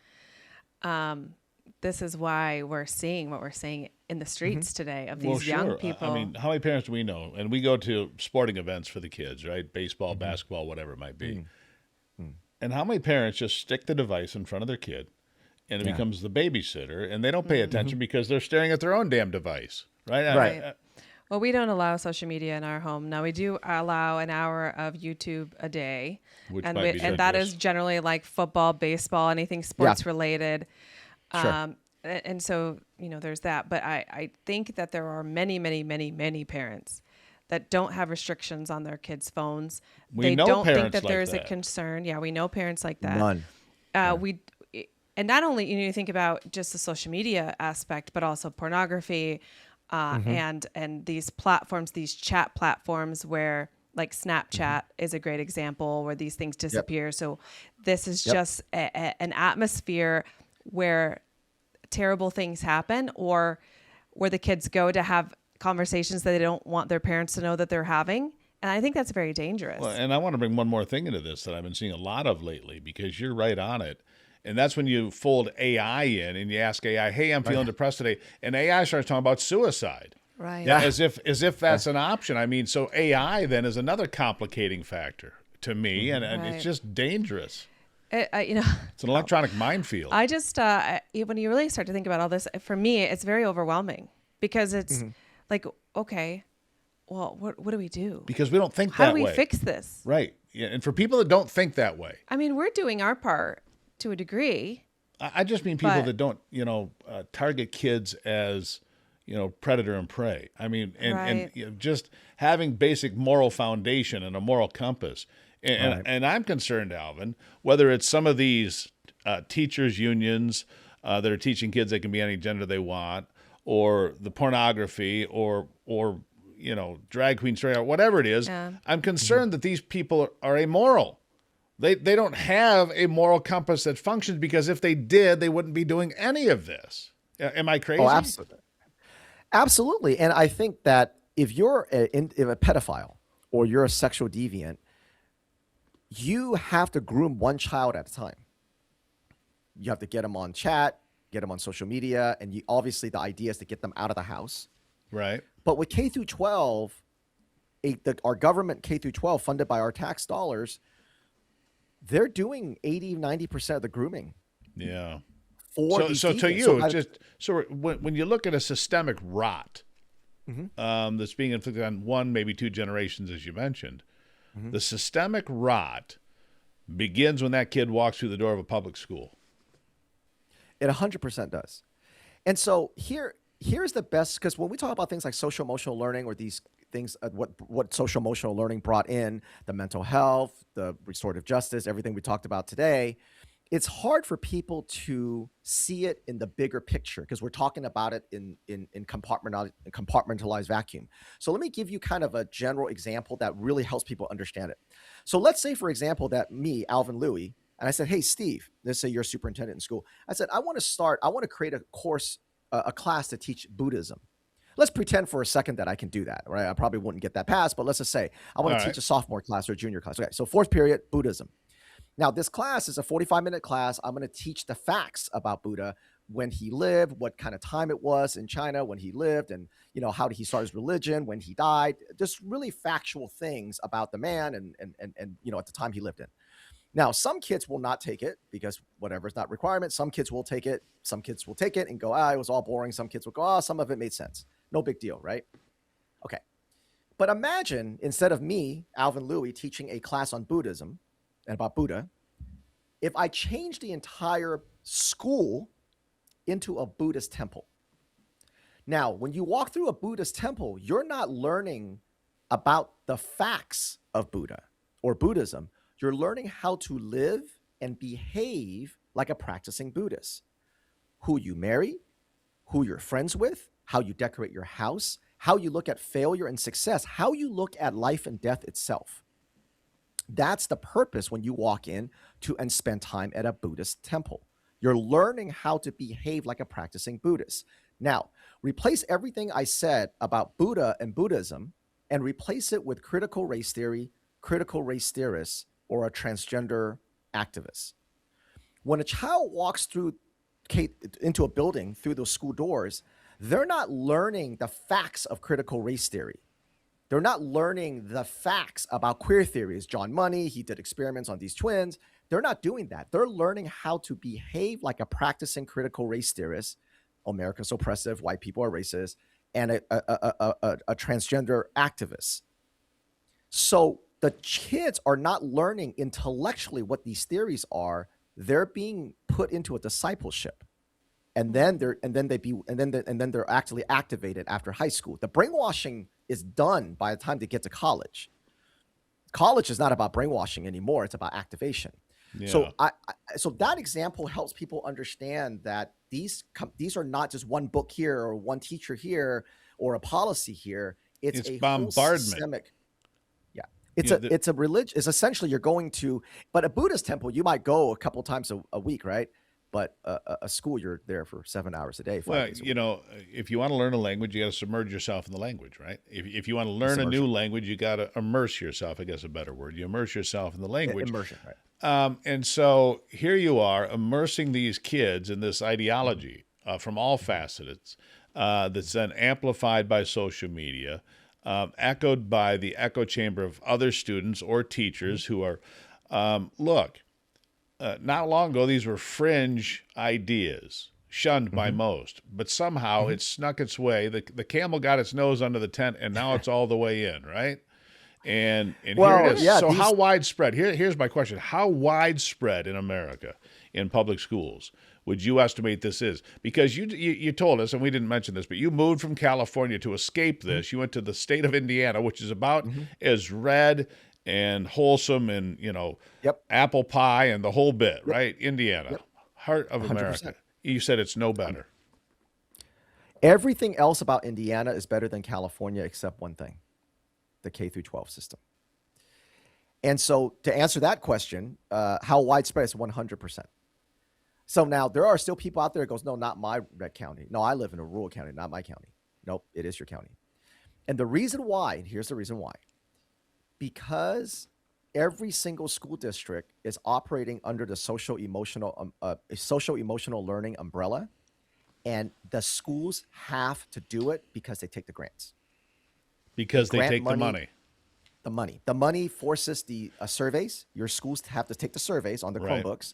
S2: This is why we're seeing what we're seeing in the streets today of these young people.
S1: I mean, how many parents do we know? And we go to sporting events for the kids, right? Baseball, basketball, whatever it might be. And how many parents just stick the device in front of their kid, and it becomes the babysitter, and they don't pay attention because they're staring at their own damn device, right?
S2: Right. Well, we don't allow social media in our home. Now, we do allow an hour of YouTube a day, and that is generally like football, baseball, anything sports related.
S3: Sure.
S2: And so, there's that. But I think that there are many, many, many, many parents that don't have restrictions on their kids' phones. They don't think that there's a concern. Yeah, we know parents like that.
S3: None.
S2: And not only, you think about just the social media aspect, but also pornography, and these platforms, these chat platforms where, like Snapchat is a great example, where these things disappear. So this is just an atmosphere where terrible things happen, or where the kids go to have conversations that they don't want their parents to know that they're having. And I think that's very dangerous.
S1: Well, and I want to bring one more thing into this that I've been seeing a lot of lately, because you're right on it. And that's when you fold AI in and you ask AI, hey, I'm feeling depressed today. And AI starts talking about suicide.
S2: Right.
S1: Yeah. As if that's an option. I mean, so AI then is another complicating factor to me, and it's just dangerous. It's an electronic minefield.
S2: I just, when you really start to think about all this, for me, it's very overwhelming, because it's like, okay, well, what do we do?
S1: Because we don't think
S2: How
S1: that way.
S2: do we fix this?
S1: Right. Yeah. And for people that don't think that way.
S2: I mean, we're doing our part to a degree.
S1: I just mean people that don't, target kids as, predator and prey. I mean, and just having basic moral foundation and a moral compass. And I'm concerned, Alvin, whether it's some of these teachers' unions that are teaching kids they can be any gender they want, or the pornography, or drag queen story, or whatever it is. Yeah. I'm concerned that these people are amoral. They don't have a moral compass that functions, because if they did, they wouldn't be doing any of this. Am I crazy?
S3: Oh, absolutely. Absolutely. And I think that if you're a pedophile or you're a sexual deviant, you have to groom one child at a time. You have to get them on chat, get them on social media, and obviously the idea is to get them out of the house.
S1: Right.
S3: But with K through 12, our government K through 12 funded by our tax dollars, they're doing 80-90% of the grooming
S1: Yeah.
S3: for
S1: So,
S3: these
S1: so to
S3: deviants.
S1: you, it's just so when you look at a systemic rot
S3: Mhm.
S1: that's being inflicted on one, maybe two generations, as you mentioned, the systemic rot begins when that kid walks through the door of a public school.
S3: It 100% does. And so here's the best, because when we talk about things like social emotional learning or these things, what social emotional learning brought in, the mental health, the restorative justice, everything we talked about today, it's hard for people to see it in the bigger picture because we're talking about it in compartmentalized vacuum. So let me give you kind of a general example that really helps people understand it. So let's say, for example, that me, Alvin Lui, and I said, hey, Steve, let's say you're a superintendent in school. I said, I want to create a course, a class to teach Buddhism. Let's pretend for a second that I can do that, right? I probably wouldn't get that passed, but let's just say I want
S1: All
S3: to
S1: right.
S3: teach a sophomore class or a junior class. Okay, so fourth period, Buddhism. Now, this class is a 45-minute class. I'm going to teach the facts about Buddha, when he lived, what kind of time it was in China when he lived, and how did he start his religion, when he died, just really factual things about the man and at the time he lived in. Now, some kids will not take it because whatever is not requirement. Some kids will take it. Some kids will take it and go, it was all boring. Some kids will go, some of it made sense. No big deal, right? Okay. But imagine instead of me, Alvin Lui, teaching a class on Buddhism and about Buddha, if I change the entire school into a Buddhist temple. Now, when you walk through a Buddhist temple, you're not learning about the facts of Buddha or Buddhism. You're learning how to live and behave like a practicing Buddhist. Who you marry, who you're friends with, how you decorate your house, how you look at failure and success, how you look at life and death itself. That's the purpose when you walk in and spend time at a Buddhist temple. You're learning how to behave like a practicing Buddhist. Now, replace everything I said about Buddha and Buddhism and replace it with critical race theory, critical race theorists, or a transgender activist. When a child walks into a building through those school doors, they're not learning the facts of critical race theory. They're not learning the facts about queer theories. John Money, he did experiments on these twins. They're not doing that. They're learning how to behave like a practicing critical race theorist. America's oppressive, white people are racist, and a transgender activist. So the kids are not learning intellectually what these theories are. They're being put into a discipleship. And then they're actually activated after high school. The brainwashing is done by the time they get to college. College is not about brainwashing anymore. It's about activation.
S1: Yeah.
S3: So that example helps people understand that these are not just one book here or one teacher here or a policy here. It's a
S1: bombardment.
S3: whole systemic. Yeah. It's a religion. It's essentially you're going to, but a Buddhist temple, you might go a couple times a week, right? But a school, you're there for 7 hours a day. 5 days a week.
S1: If you want to learn a language, you got to submerge yourself in the language, right? If you want to learn a new language, you got to immerse yourself. I guess a better word. You immerse yourself in the language.
S3: Immersion, right?
S1: And so here you are immersing these kids in this ideology from all facets that's then amplified by social media, echoed by the echo chamber of other students or teachers who are, not long ago, these were fringe ideas, shunned by most, but somehow it snuck its way. The camel got its nose under the tent, and now it's all the way in, right? And here it is.
S3: Yeah,
S1: so how widespread? Here's my question. How widespread in America in public schools would you estimate this is? Because you told us, and we didn't mention this, but you moved from California to escape this. You went to the state of Indiana, which is about as red and wholesome and, apple pie and the whole bit, right? Indiana, heart of 100%. America. You said it's no better.
S3: Everything else about Indiana is better than California except one thing, the K through 12 system. And so to answer that question, how widespread is 100%. So now there are still people out there that goes, no, not my red county. No, I live in a rural county, not my county. Nope, it is your county. And the reason why, and here's the reason why, because every single school district is operating under the social emotional learning umbrella, and the schools have to do it because they take the grants.
S1: Because they take the money.
S3: the money. The money forces the surveys. Your schools have to take the surveys on the
S1: Right.
S3: Chromebooks,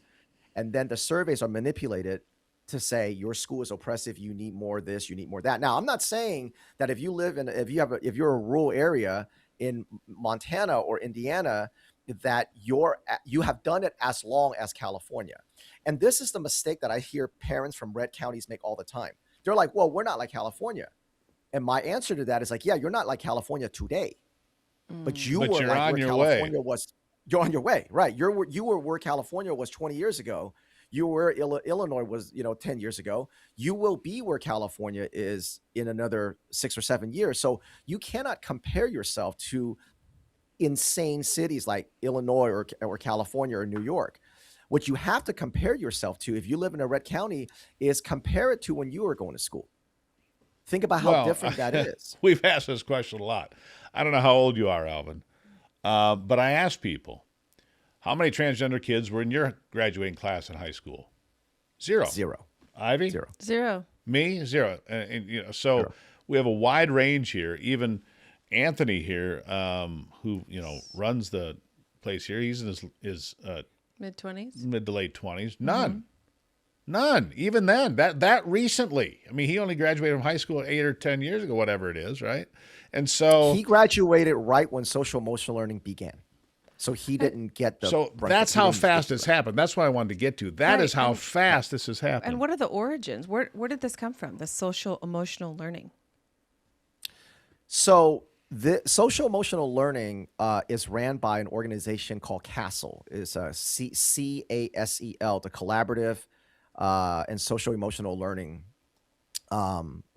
S3: and then the surveys are manipulated to say your school is oppressive. You need more of this. You need more of that. Now, I'm not saying that if you're a rural area in Montana or Indiana, that you have done it as long as California. And this is the mistake that I hear parents from red counties make all the time. They're like, well, we're not like California. And my answer to that is like, yeah, you're not like California today, but you
S1: But
S3: were
S1: you're
S3: like
S1: on
S3: where
S1: your way.
S3: California was. You're on your way, right? You were where California was 20 years ago. You were Illinois was, 10 years ago. You will be where California is in another 6 or 7 years. So you cannot compare yourself to insane cities like Illinois or California or New York. What you have to compare yourself to, if you live in a red county, is compare it to when you were going to school. Think about how different that is.
S1: We've asked this question a lot. I don't know how old you are, Alvin, but I asked people, how many transgender kids were in your graduating class in high school? Zero. Ivy?
S3: Zero.
S2: Zero.
S1: Me? Zero. So
S3: Zero.
S1: we have a wide range here. Even Anthony here, who runs the place here, he's in his
S2: Mid-20s.
S1: mid to late 20s. None. Even then, that recently. I mean, he only graduated from high school 8 or 10 years ago, whatever it is, right? And so
S3: He graduated right when social emotional learning began. So he didn't get the
S1: So
S3: brunt
S1: that's
S3: of it. He
S1: how
S3: didn't
S1: fast
S3: get
S1: this
S3: to it.
S1: happened. That's what I wanted to get to. That is
S2: Right,
S1: how
S2: and-
S1: fast this has happened.
S2: And what are the origins? Where did this come from? The social emotional learning.
S3: So the social emotional learning is ran by an organization called CASEL. It's CASEL, the Collaborative and Social Emotional Learning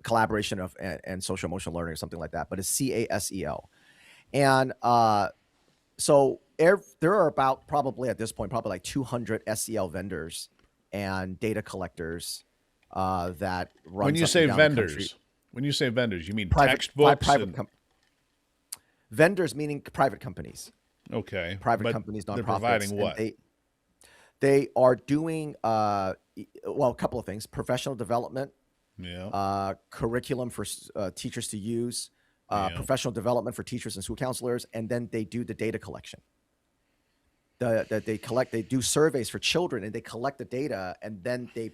S3: collaboration of and social emotional learning or something like that. But it's CASEL, and there are about probably at this point probably like 200 SEL vendors and data collectors that run.
S1: when you say vendors, you mean textbooks?
S3: Vendors meaning private companies.
S1: Okay.
S3: Private
S1: but
S3: companies, nonprofits.
S1: They're providing
S3: and
S1: what?
S3: They are doing a couple of things: professional development,
S1: Yeah.
S3: curriculum for teachers to use,
S1: Yeah.
S3: professional development for teachers and school counselors, and then they do the data collection. They do surveys for children, and they collect the data, and then they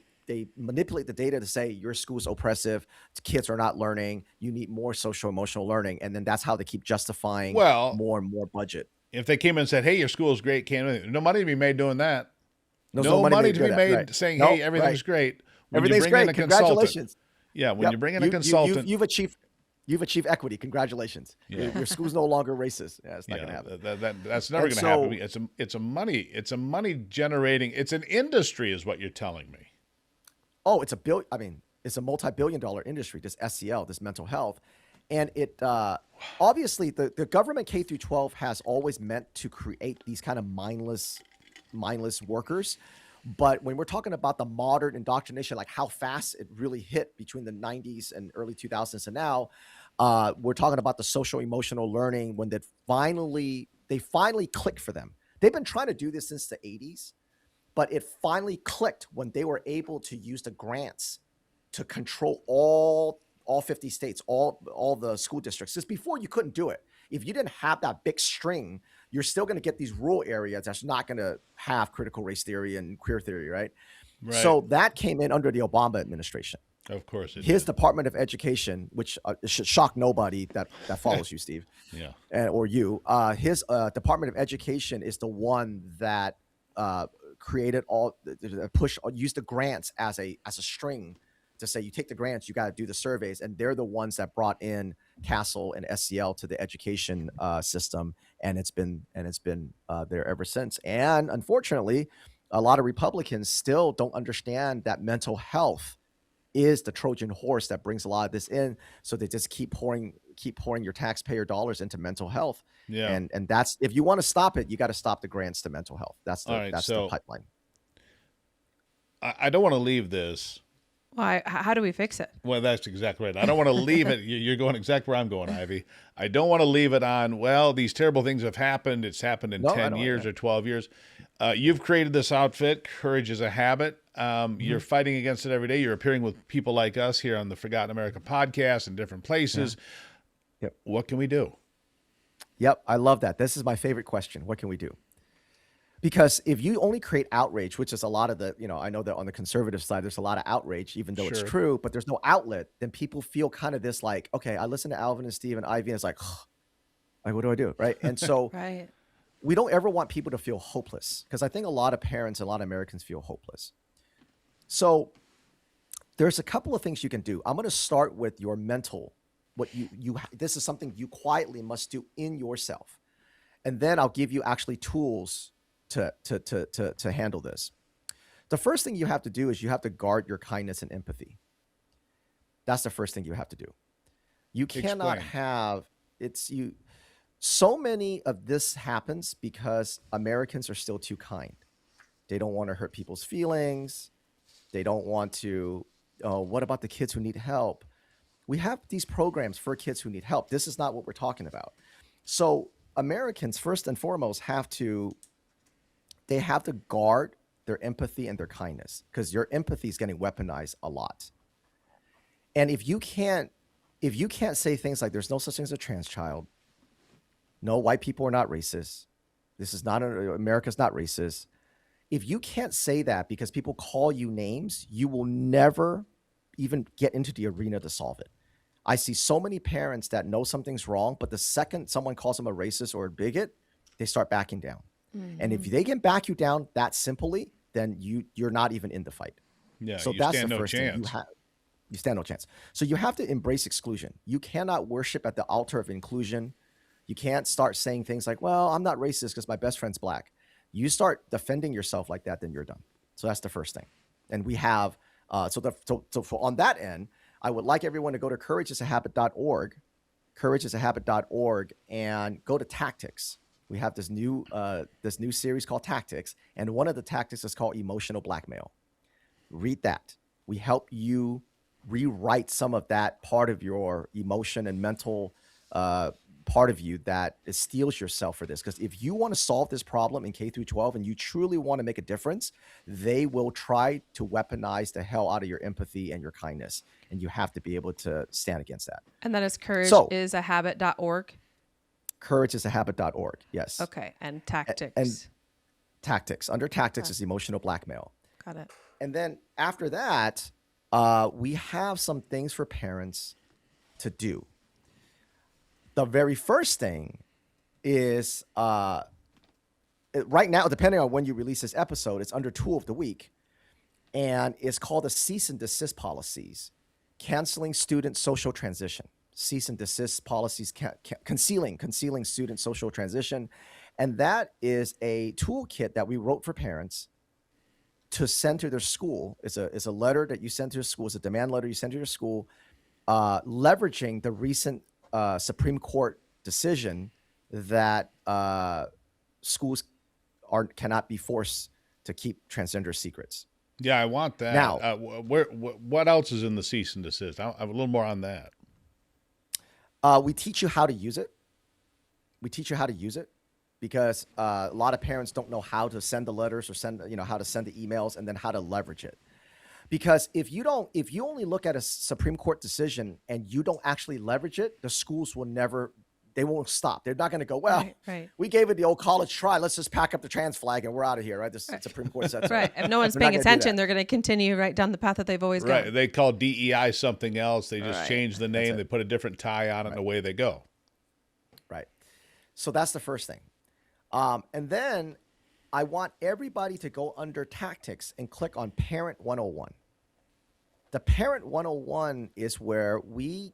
S3: manipulate the data to say your school's oppressive, kids are not learning, you need more social emotional learning, and then that's how they keep justifying
S1: Well-
S3: more and more budget.
S1: If they came in and said, "Hey, your school's great," no money to be made doing that.
S3: There's
S1: No money to
S3: do
S1: be
S3: that,
S1: made
S3: right.
S1: saying,
S3: Nope,
S1: "Hey, everything's
S3: right.
S1: great." When you
S3: Everything's
S1: bring in
S3: great.
S1: a consultant-
S3: Congratulations.
S1: Yeah, when
S3: Yep.
S1: you bring in a
S3: You-
S1: consultant,
S3: you've achieved equity. Congratulations.
S1: Yeah.
S3: Your school's no longer racist. Yeah, it's not going to happen.
S1: that's never
S3: And
S1: going to happen.
S3: so-
S1: It's a money generating. It's an industry, is what you're telling me.
S3: Oh, it's a multi-billion-dollar industry, this SEL, this mental health. And it obviously the government K through 12 has always meant to create these kind of mindless workers. But when we're talking about the modern indoctrination, like how fast it really hit between the 90s and early 2000s and now, we're talking about the social emotional learning when they finally clicked for them. They've been trying to do this since the 80s, but it finally clicked when they were able to use the grants to control all 50 states, all the school districts. Just before, you couldn't do it. If you didn't have that big string, you're still going to get these rural areas that's not going to have critical race theory and queer theory, right?
S1: Right.
S3: So that came in under the Obama administration.
S1: Of course, it
S3: His
S1: did.
S3: Department of Education, which should shock nobody that follows you, Steve,
S1: Yeah.
S3: or you. His Department of Education is the one that created used the grants as a string to say, you take the grants, you got to do the surveys, and they're the ones that brought in CASEL and SEL to the education system, and it's been there ever since. And unfortunately, a lot of Republicans still don't understand that mental health is the Trojan horse that brings a lot of this in. So they just keep pouring your taxpayer dollars into mental health.
S1: Yeah.
S3: And that's, if you want to stop it, you got to stop the grants to mental health. That's the pipeline.
S1: I don't want to leave this.
S2: Well, how do we fix it?
S1: Well, that's exactly right. I don't want to leave it. You're going exactly where I'm going, Ivy. I don't want to leave it on, well, these terrible things have happened. It's happened in 10 years or 12 years. You've created this outfit, Courage is a Habit. You're fighting against it every day. You're appearing with people like us here on the Forgotten America podcast in different places.
S3: Yep.
S1: What can we do?
S3: Yep, I love that. This is my favorite question. What can we do? Because if you only create outrage, which is a lot of the, I know that on the conservative side, there's a lot of outrage, even though it's
S1: Sure.
S3: true, but there's no outlet, then people feel kind of this like, okay, I listen to Alvin and Steve and Ivy, and it's like, like, what do I do? Right. And so
S2: Right.
S3: we don't ever want people to feel hopeless, because I think a lot of parents, a lot of Americans feel hopeless. So there's a couple of things you can do. I'm going to start with your mental, this is something you quietly must do in yourself. And then I'll give you actually tools to handle this. The first thing you have to do is you have to guard your kindness and empathy. That's the first thing you have to do. You cannot have, so many of this happens because Americans are still too kind. They don't want to hurt people's feelings. They don't want to, what about the kids who need help? We have these programs for kids who need help. This is not what we're talking about. So Americans, first and foremost, have to guard their empathy and their kindness, because your empathy is getting weaponized a lot. And if you can't say things like, there's no such thing as a trans child, no, white people are not racist, America's not racist. If you can't say that because people call you names, you will never even get into the arena to solve it. I see so many parents that know something's wrong, but the second someone calls them a racist or a bigot, they start backing down. Mm-hmm. And if they can back you down that simply, then you're not even in the fight.
S1: Yeah,
S3: so that's the first thing. You stand no chance. So you have to embrace exclusion. You cannot worship at the altar of inclusion. You can't start saying things like, well, I'm not racist because my best friend's black. You start defending yourself like that, then you're done. So that's the first thing. And we have, on that end, I would like everyone to go to courageisahabit.org, courageisahabit.org, and go to tactics. We have this new series called Tactics, and one of the tactics is called emotional blackmail. Read that. We help you rewrite some of that part of your emotion and mental part of you that steels yourself for this. Because if you want to solve this problem in K through 12 and you truly want to make a difference, they will try to weaponize the hell out of your empathy and your kindness. And you have to be able to stand against that.
S2: And that is courageisahabit.org.
S3: Courageisahabit.org. Yes.
S2: Okay. And tactics.
S3: And tactics. Under tactics is emotional blackmail.
S2: Got it.
S3: And then after that, we have some things for parents to do. The very first thing is right now, depending on when you release this episode, it's under Tool of the Week, and it's called the cease and desist policies, canceling student social transition. Cease and desist policies, concealing student social transition. And that is a toolkit that we wrote for parents to send to their school. It's a letter that you send to your school. It's a demand letter you send to your school, leveraging the recent Supreme Court decision that schools cannot be forced to keep transgender secrets.
S1: Yeah, I want that.
S3: Now,
S1: what else is in the cease and desist? I have a little more on that.
S3: We teach you how to use it. Because a lot of parents don't know how to send the letters or how to send the emails and then how to leverage it. Because if you only look at a Supreme Court decision and you don't actually leverage it, the schools they won't stop. They're not going to go, well,
S2: right.
S3: We gave it the old college try. Let's just pack up the trans flag and we're out of here, right? The Supreme Court said so.
S2: Right. If no one's paying attention, they're going to continue right down the path that they've always gone.
S1: Right. They call DEI something else. They just change the name. They put a different tie on it and away they go.
S3: Right. So that's the first thing. And then I want everybody to go under tactics and click on Parent 101. The Parent 101 is where we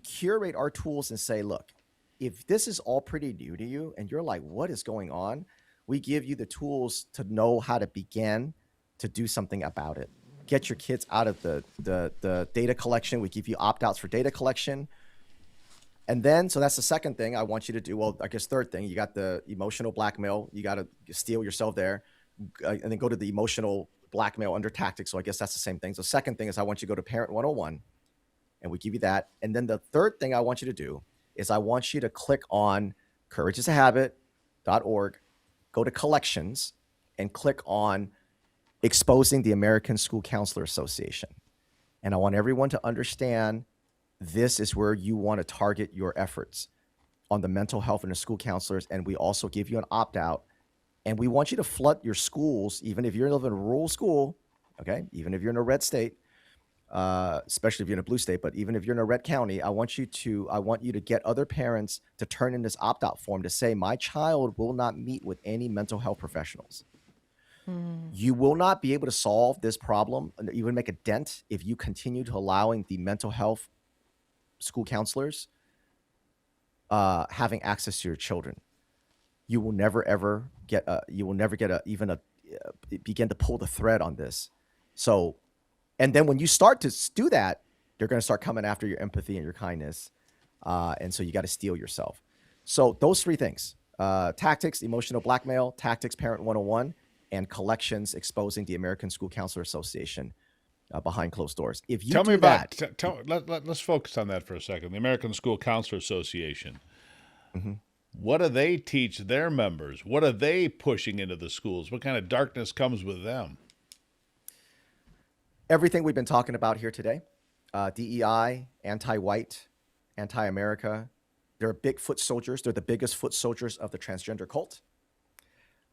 S3: curate our tools and say, look, if this is all pretty new to you and you're like, what is going on? We give you the tools to know how to begin to do something about it. Get your kids out of the data collection. We give you opt-outs for data collection. And then, so that's the second thing I want you to do. Well, I guess third thing, you got the emotional blackmail. You got to steel yourself there, and then go to the emotional blackmail under tactics. So I guess that's the same thing. So second thing is I want you to go to Parent 101, and we give you that. And then the third thing I want you to do is I want you to click on courageisahabit.org, go to collections, and click on exposing the American School Counselor Association. And I want everyone to understand this is where you want to target your efforts. on the mental health and the school counselors, and we also give you an opt-out. And we want you to flood your schools, even if you're living in a rural school, okay? Even if you're in a red state, especially if you're in a blue state, but even if you're in a red county, I want you to get other parents to turn in this opt-out form to say, my child will not meet with any mental health professionals. You will not be able to solve this problem, even make a dent, if you continue to allowing the mental health school counselors having access to your children. You will never ever get begin to pull the thread on this. So, and then when you start to do that, they're going to start coming after your empathy and your kindness. And so you got to steel yourself. So those three things, tactics, emotional blackmail, tactics, parent 101, and collections exposing the American School Counselor Association behind closed doors. If you
S1: Tell me
S3: do
S1: about,
S3: that,
S1: let's focus on that for a second. The American School Counselor Association.
S3: Mm-hmm.
S1: What do they teach their members? What are they pushing into the schools? What kind of darkness comes with them?
S3: everything we've been talking about here today, DEI, anti-white, anti-America, they're big foot soldiers. They're the biggest foot soldiers of the transgender cult.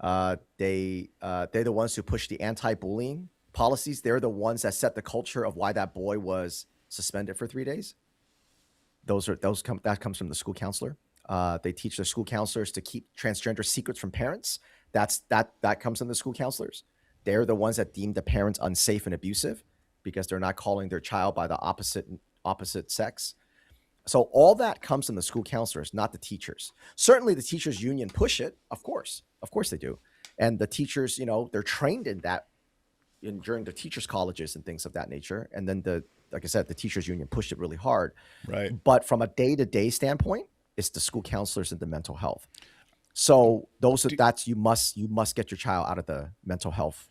S3: They're the ones who push the anti-bullying policies. They're the ones that set the culture of why that boy was suspended for 3 days. That comes from the school counselor. They teach their school counselors to keep transgender secrets from parents. That comes from the school counselors. They're the ones that deem the parents unsafe and abusive because they're not calling their child by the opposite sex. So all that comes from the school counselors, not the teachers. Certainly the teachers union push it. Of course they do. And the teachers, they're trained in that during the teachers colleges and things of that nature. And then like I said, the teachers union pushed it really hard.
S1: Right.
S3: But from a day-to-day standpoint, it's the school counselors and the mental health. So you must get your child out of the mental health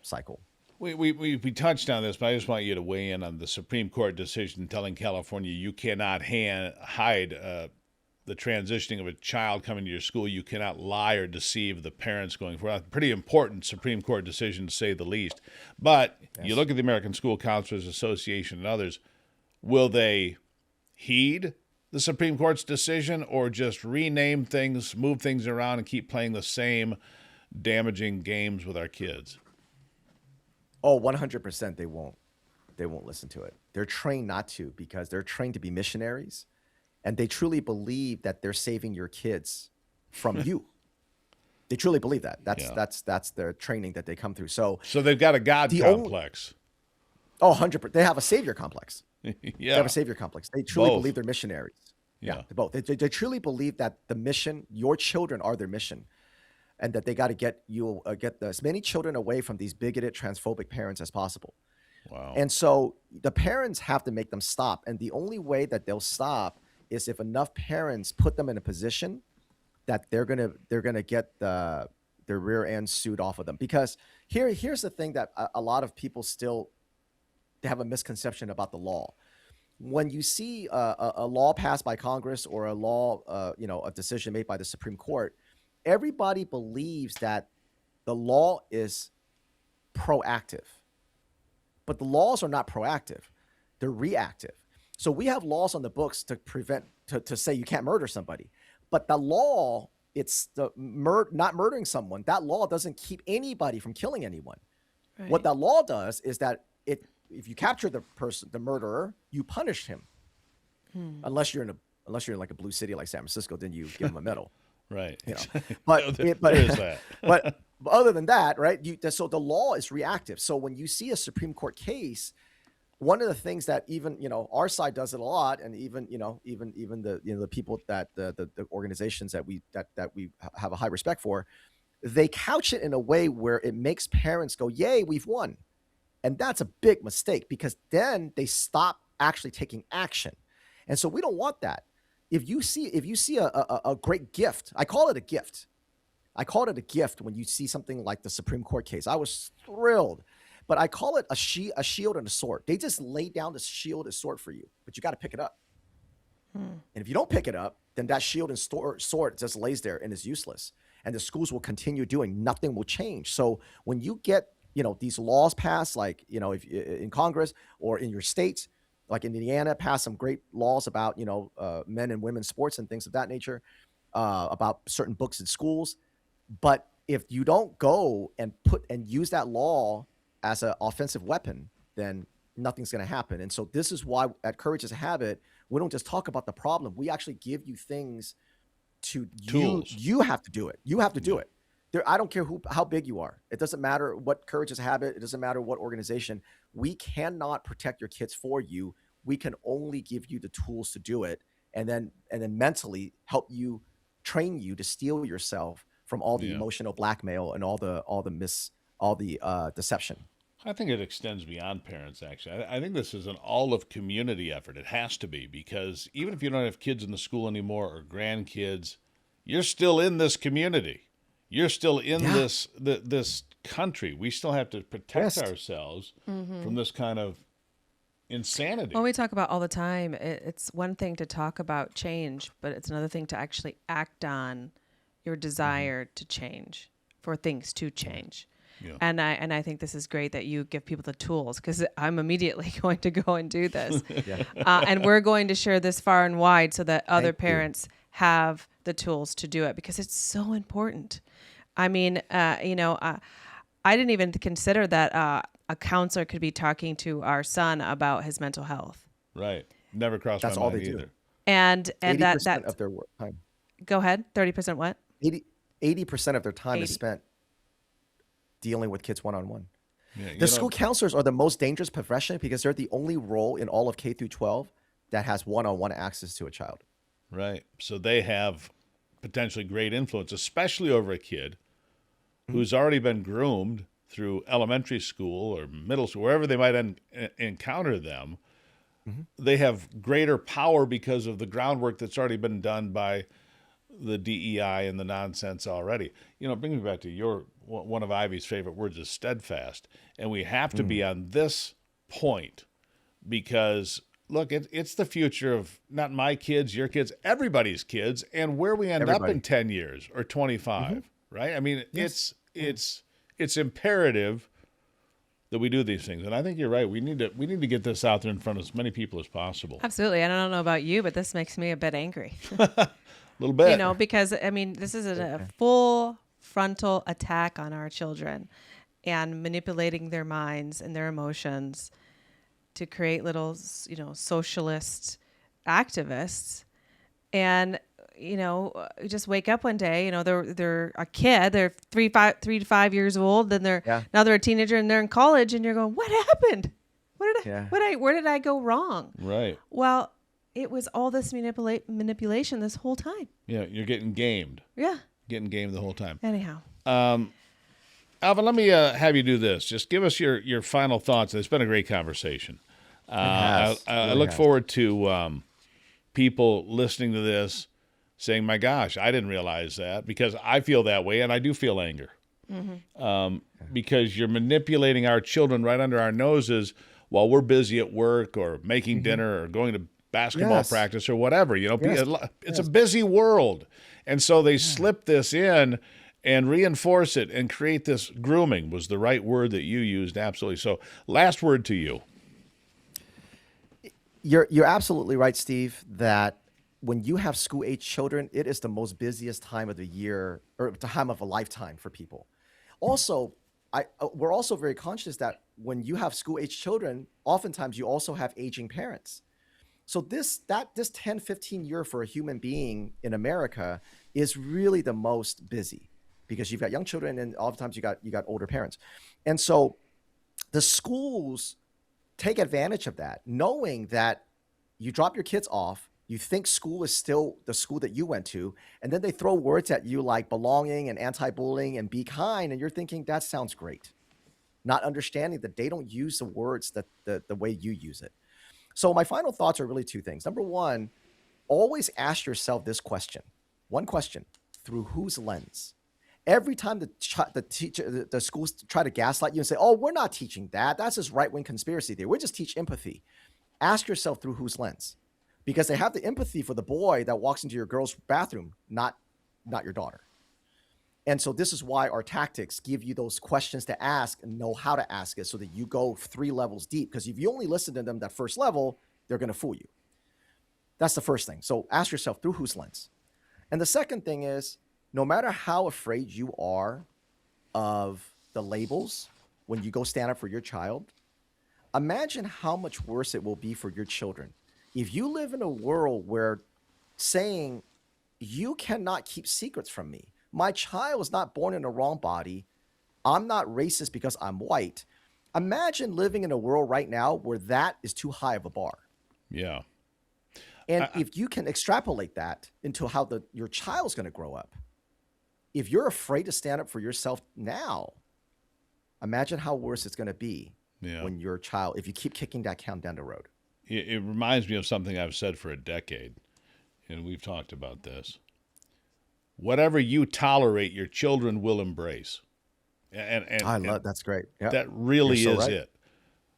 S3: cycle.
S1: We touched on this, but I just want you to weigh in on the Supreme Court decision telling California you cannot hide the transitioning of a child coming to your school. You cannot lie or deceive the parents going forward. Pretty important Supreme Court decision, to say the least. But
S3: Yes.
S1: You look at the American School Counselors Association and others, will they heed the Supreme Court's decision or just rename things, move things around, and keep playing the same damaging games with our kids?
S3: Oh, 100% they won't. They won't listen to it. They're trained not to because they're trained to be missionaries, and they truly believe that they're saving your kids from you. They truly believe that. That's their training that they come through. So
S1: they've got a God complex.
S3: 100%. They have a savior complex.
S1: Yeah.
S3: They have a savior complex. They truly
S1: Both.
S3: believe they're missionaries.
S1: Yeah.
S3: They're both. They truly believe that the mission, your children are their mission, and that they got to get as many children away from these bigoted, transphobic parents as possible.
S1: Wow.
S3: And so the parents have to make them stop. And the only way that they'll stop is if enough parents put them in a position that they're gonna get their rear end sued off of them. Because here's the thing that a lot of people still have a misconception about the law. When you see a law passed by Congress or a law, a decision made by the Supreme Court, everybody believes that the law is proactive. But the laws are not proactive. They're reactive. So we have laws on the books to to say you can't murder somebody. But the law, it's not murdering someone. That law doesn't keep anybody from killing anyone.
S2: Right.
S3: What that law does is that if you capture the murderer, you punish him. Unless you're in like a blue city like San Francisco, then you give him a medal.
S1: Right.
S3: But
S1: There's that.
S3: but other than that, right? So the law is reactive. So when you see a Supreme Court case, one of the things that even our side does it a lot, and even the people that the organizations that we have a high respect for, they couch it in a way where it makes parents go, "Yay, we've won," and that's a big mistake because then they stop actually taking action, and so we don't want that. If you see a great gift, I call it a gift. I called it a gift when you see something like the Supreme Court case. I was thrilled. But I call it a shield and a sword. They just lay down the shield and sword for you, but you got to pick it up. And if you don't pick it up, then that shield and sword just lays there and is useless. And the schools will continue doing, nothing will change. So when you get, these laws passed, like, if in Congress or in your states, like Indiana passed some great laws about, men and women's sports and things of that nature, about certain books in schools. But if you don't go and use that law as an offensive weapon, then nothing's going to happen. And so this is why at Courage is a Habit, we don't just talk about the problem. We actually give you things to
S1: Tools.
S3: You have to do it. You have to do it. I don't care how big you are. It doesn't matter what Courage is a Habit. It doesn't matter what organization. We cannot protect your kids for you. We can only give you the tools to do it, and then mentally help you, train you to steel yourself from all the emotional blackmail and all the deception.
S1: I think it extends beyond parents, actually. I think this is an all-of-community effort. It has to be, because even if you don't have kids in the school anymore or grandkids, you're still in this community. You're still in this country. We still have to protect ourselves from this kind of insanity.
S2: Well, we talk about all the time. It's one thing to talk about change, but it's another thing to actually act on your desire to change, for things to change.
S1: Yeah.
S2: And I think this is great that you give people the tools, because I'm immediately going to go and do this. And we're going to share this far and wide so that other parents have the tools to do it, because it's so important. I mean, I didn't even consider that a counselor could be talking to our son about his mental health.
S1: Right. Never crossed
S3: That's
S1: my
S3: all
S1: mind
S3: they do.
S1: either.
S2: And
S3: 80%
S2: that
S3: of their work time.
S2: Go ahead. 30% what?
S3: 80% of their time
S2: 80.
S3: is spent dealing with kids one-on-one.
S1: Yeah,
S3: The school counselors are the most dangerous profession because they're the only role in all of K through 12 that has one-on-one access to a child.
S1: Right. So they have potentially great influence, especially over a kid who's already been groomed through elementary school or middle school, wherever they might encounter them. They have greater power because of the groundwork that's already been done by the DEI and the nonsense already. Bring me back to one of Ivy's favorite words is steadfast. And we have to be on this point because, look, it's the future of not my kids, your kids, everybody's kids, and where we end up in 10 years or 25, right? I mean, it's imperative that we do these things. And I think you're right. We need to get this out there in front of as many people as possible.
S2: Absolutely. And I don't know about you, but this makes me a bit angry.
S1: A little bit.
S2: Because, I mean, this is a full frontal attack on our children and manipulating their minds and their emotions to create little, socialist activists. And, you just wake up one day, they're a kid, they're 3 to 5 years old, then now they're a teenager and they're in college, and you're going, what happened? Where did I go wrong?
S1: Right.
S2: Well, it was all this manipulation this whole time.
S1: Yeah, you're getting gamed.
S2: Yeah.
S1: Getting gamed the whole time.
S2: Anyhow.
S1: Alvin, let me have you do this. Just give us your final thoughts. It's been a great conversation. I look forward to people listening to this saying, my gosh, I didn't realize that, because I feel that way, and I do feel anger. Because you're manipulating our children right under our noses while we're busy at work or making dinner or going to basketball practice or whatever. It's a busy world. And so they slip this in and reinforce it and create this grooming was the right word that you used. Absolutely. So last word to you.
S3: You're absolutely right, Steve, that when you have school-age children, it is the most busiest time of the year, or time of a lifetime for people. Also, we're also very conscious that when you have school-age children, oftentimes you also have aging parents. So this 10, 15 year for a human being in America is really the most busy, because you've got young children and oftentimes you got older parents. And so the schools take advantage of that, knowing that you drop your kids off, you think school is still the school that you went to, and then they throw words at you like belonging and anti-bullying and be kind, and you're thinking, that sounds great. Not understanding that they don't use the words that the way you use it. So my final thoughts are really two things. Number one, always ask yourself this question. One question: through whose lens? Every time the schools try to gaslight you and say, oh, we're not teaching that. That's just right-wing conspiracy theory. We just teach empathy. Ask yourself through whose lens? Because they have the empathy for the boy that walks into your girl's bathroom, not your daughter. And so this is why our tactics give you those questions to ask and know how to ask it, so that you go 3 levels deep. Because if you only listen to them that first level, they're going to fool you. That's the first thing. So ask yourself, through whose lens? And the second thing is, no matter how afraid you are of the labels when you go stand up for your child, imagine how much worse it will be for your children. If you live in a world where saying, you cannot keep secrets from me, my child was not born in the wrong body, I'm not racist because I'm white. Imagine living in a world right now where that is too high of a bar.
S1: Yeah.
S3: And if you can extrapolate that into how your child's going to grow up, if you're afraid to stand up for yourself now, imagine how worse it's going to be when your child, if you keep kicking that can down the road.
S1: It reminds me of something I've said for a decade, and we've talked about this. Whatever you tolerate, your children will embrace. And
S3: that's great. Yep.
S1: That really
S3: You're so
S1: is
S3: right.
S1: it.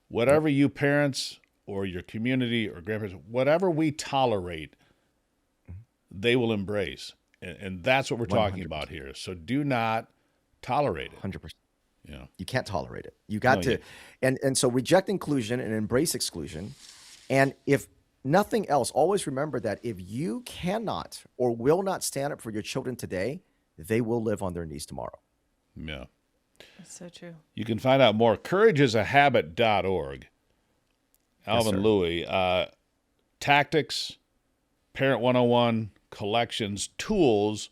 S1: Whatever you parents or your community or grandparents, whatever we tolerate, they will embrace. And that's what we're talking
S3: 100%.
S1: about here. So do not tolerate it.
S3: 100%.
S1: Yeah.
S3: You can't tolerate it. You got to, and so reject inclusion and embrace exclusion. And if nothing else, always remember that if you cannot or will not stand up for your children today, they will live on their knees tomorrow.
S1: Yeah.
S2: That's so true.
S1: You can find out more. CourageIsAHabit.org. Alvin
S3: sir.
S1: Lui. Tactics, Parent 101, collections, tools.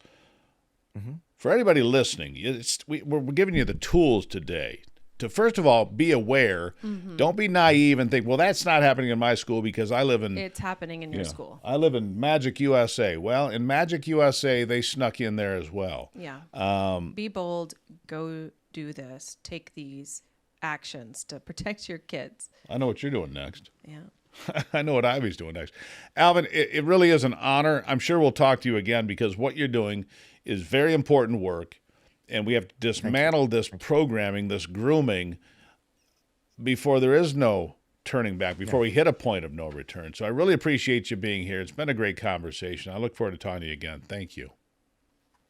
S1: For anybody listening, we're giving you the tools today to, first of all, be aware. Don't be naive and think, well, that's not happening in my school because I live in...
S2: It's happening in your school.
S1: I live in Magic USA. Well, in Magic USA, they snuck in there as well.
S2: Yeah. Be bold. Go do this. Take these actions to protect your kids.
S1: I know what you're doing next.
S2: Yeah.
S1: I know what Ivy's doing next. Alvin, it really is an honor. I'm sure we'll talk to you again because what you're doing is very important work, and we have to dismantle this programming, this grooming, before there is no turning back, before we hit a point of no return. So I really appreciate you being here. It's been a great conversation. I look forward to talking to you again. Thank you.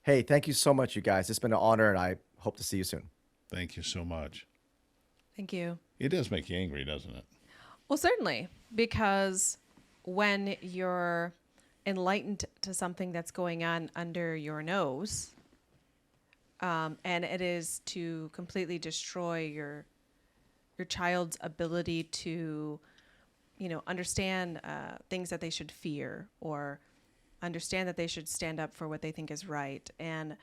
S3: Hey, thank you so much, you guys. It's been an honor, and I hope to see you soon.
S1: Thank you so much.
S2: Thank you.
S1: It does make you angry, doesn't it?
S2: Well, certainly, because when you're enlightened to something that's going on under your nose, and it is to completely destroy your child's ability to, understand things that they should fear or understand that they should stand up for what they think is right. And,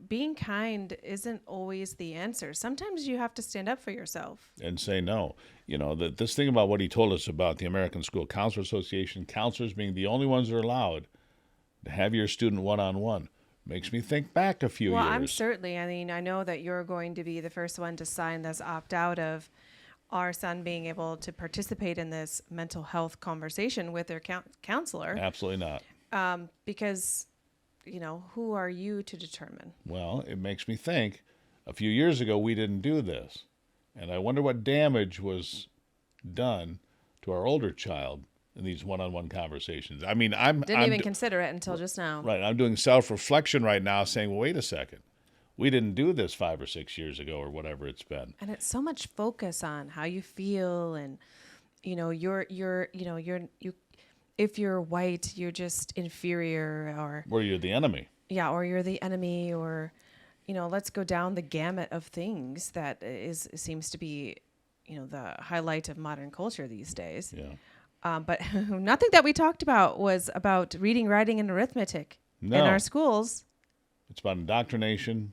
S2: being kind isn't always the answer. Sometimes you have to stand up for yourself.
S1: And say no. This thing about what he told us about the American School Counselor Association, counselors being the only ones that are allowed to have your student one-on-one, makes me think back a few years.
S2: Well, I'm certainly, I know that you're going to be the first one to sign this opt-out of our son being able to participate in this mental health conversation with their counselor.
S1: Absolutely not.
S2: Because, who are you to determine?
S1: Well, it makes me think a few years ago we didn't do this. And I wonder what damage was done to our older child in these one-on-one conversations. I mean,
S2: Didn't even consider it until just now.
S1: Right. I'm doing self-reflection right now saying, well, wait a second. We didn't do this 5 or 6 years ago or whatever it's been.
S2: And it's so much focus on how you feel and, if you're white, you're just inferior
S1: Or you're the enemy.
S2: Yeah, or you're the enemy or, let's go down the gamut of things that seems to be, the highlight of modern culture these days.
S1: Yeah.
S2: But nothing that we talked about was about reading, writing, and arithmetic in our schools.
S1: It's about indoctrination.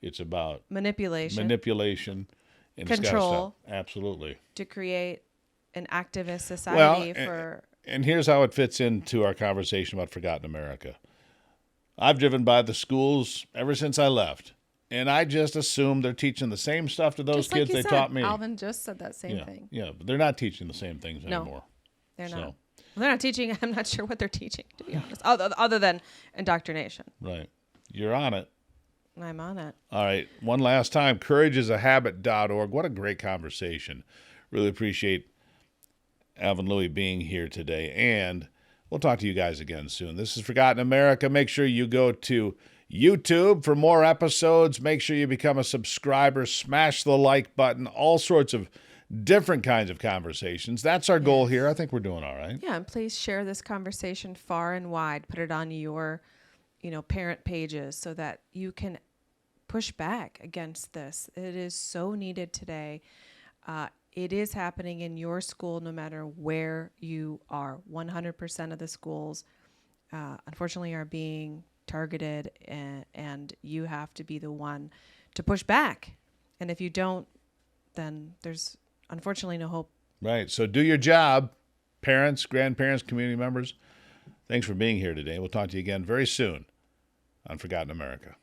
S1: It's about
S2: Manipulation.
S1: And
S2: Control.
S1: It's gotta stop. Absolutely.
S2: To create an activist society for...
S1: And here's how it fits into our conversation about Forgotten America. I've driven by the schools ever since I left, and I just assume they're teaching the same stuff to those
S2: just like
S1: kids
S2: you
S1: they
S2: said,
S1: taught me.
S2: Alvin just said that same thing.
S1: Yeah, but they're not teaching the same things anymore.
S2: They're not. Well, they're not teaching. I'm not sure what they're teaching, to be honest, other than indoctrination.
S1: Right. You're on it.
S2: I'm on it.
S1: All right. One last time, CourageIsAHabit.org. What a great conversation. Really appreciate Alvin Lui being here today, and we'll talk to you guys again soon. This is Forgotten America. Make sure you go to YouTube for more episodes. Make sure you become a subscriber. Smash the like button. All sorts of different kinds of conversations. That's our goal here. I think we're doing all right.
S2: Yeah, and please share this conversation far and wide. Put it on your, parent pages so that you can push back against this. It is so needed today. It is happening in your school no matter where you are. 100% of the schools, unfortunately, are being targeted, and you have to be the one to push back. And if you don't, then there's unfortunately no hope.
S1: Right. So do your job, parents, grandparents, community members. Thanks for being here today. We'll talk to you again very soon on Forgotten America.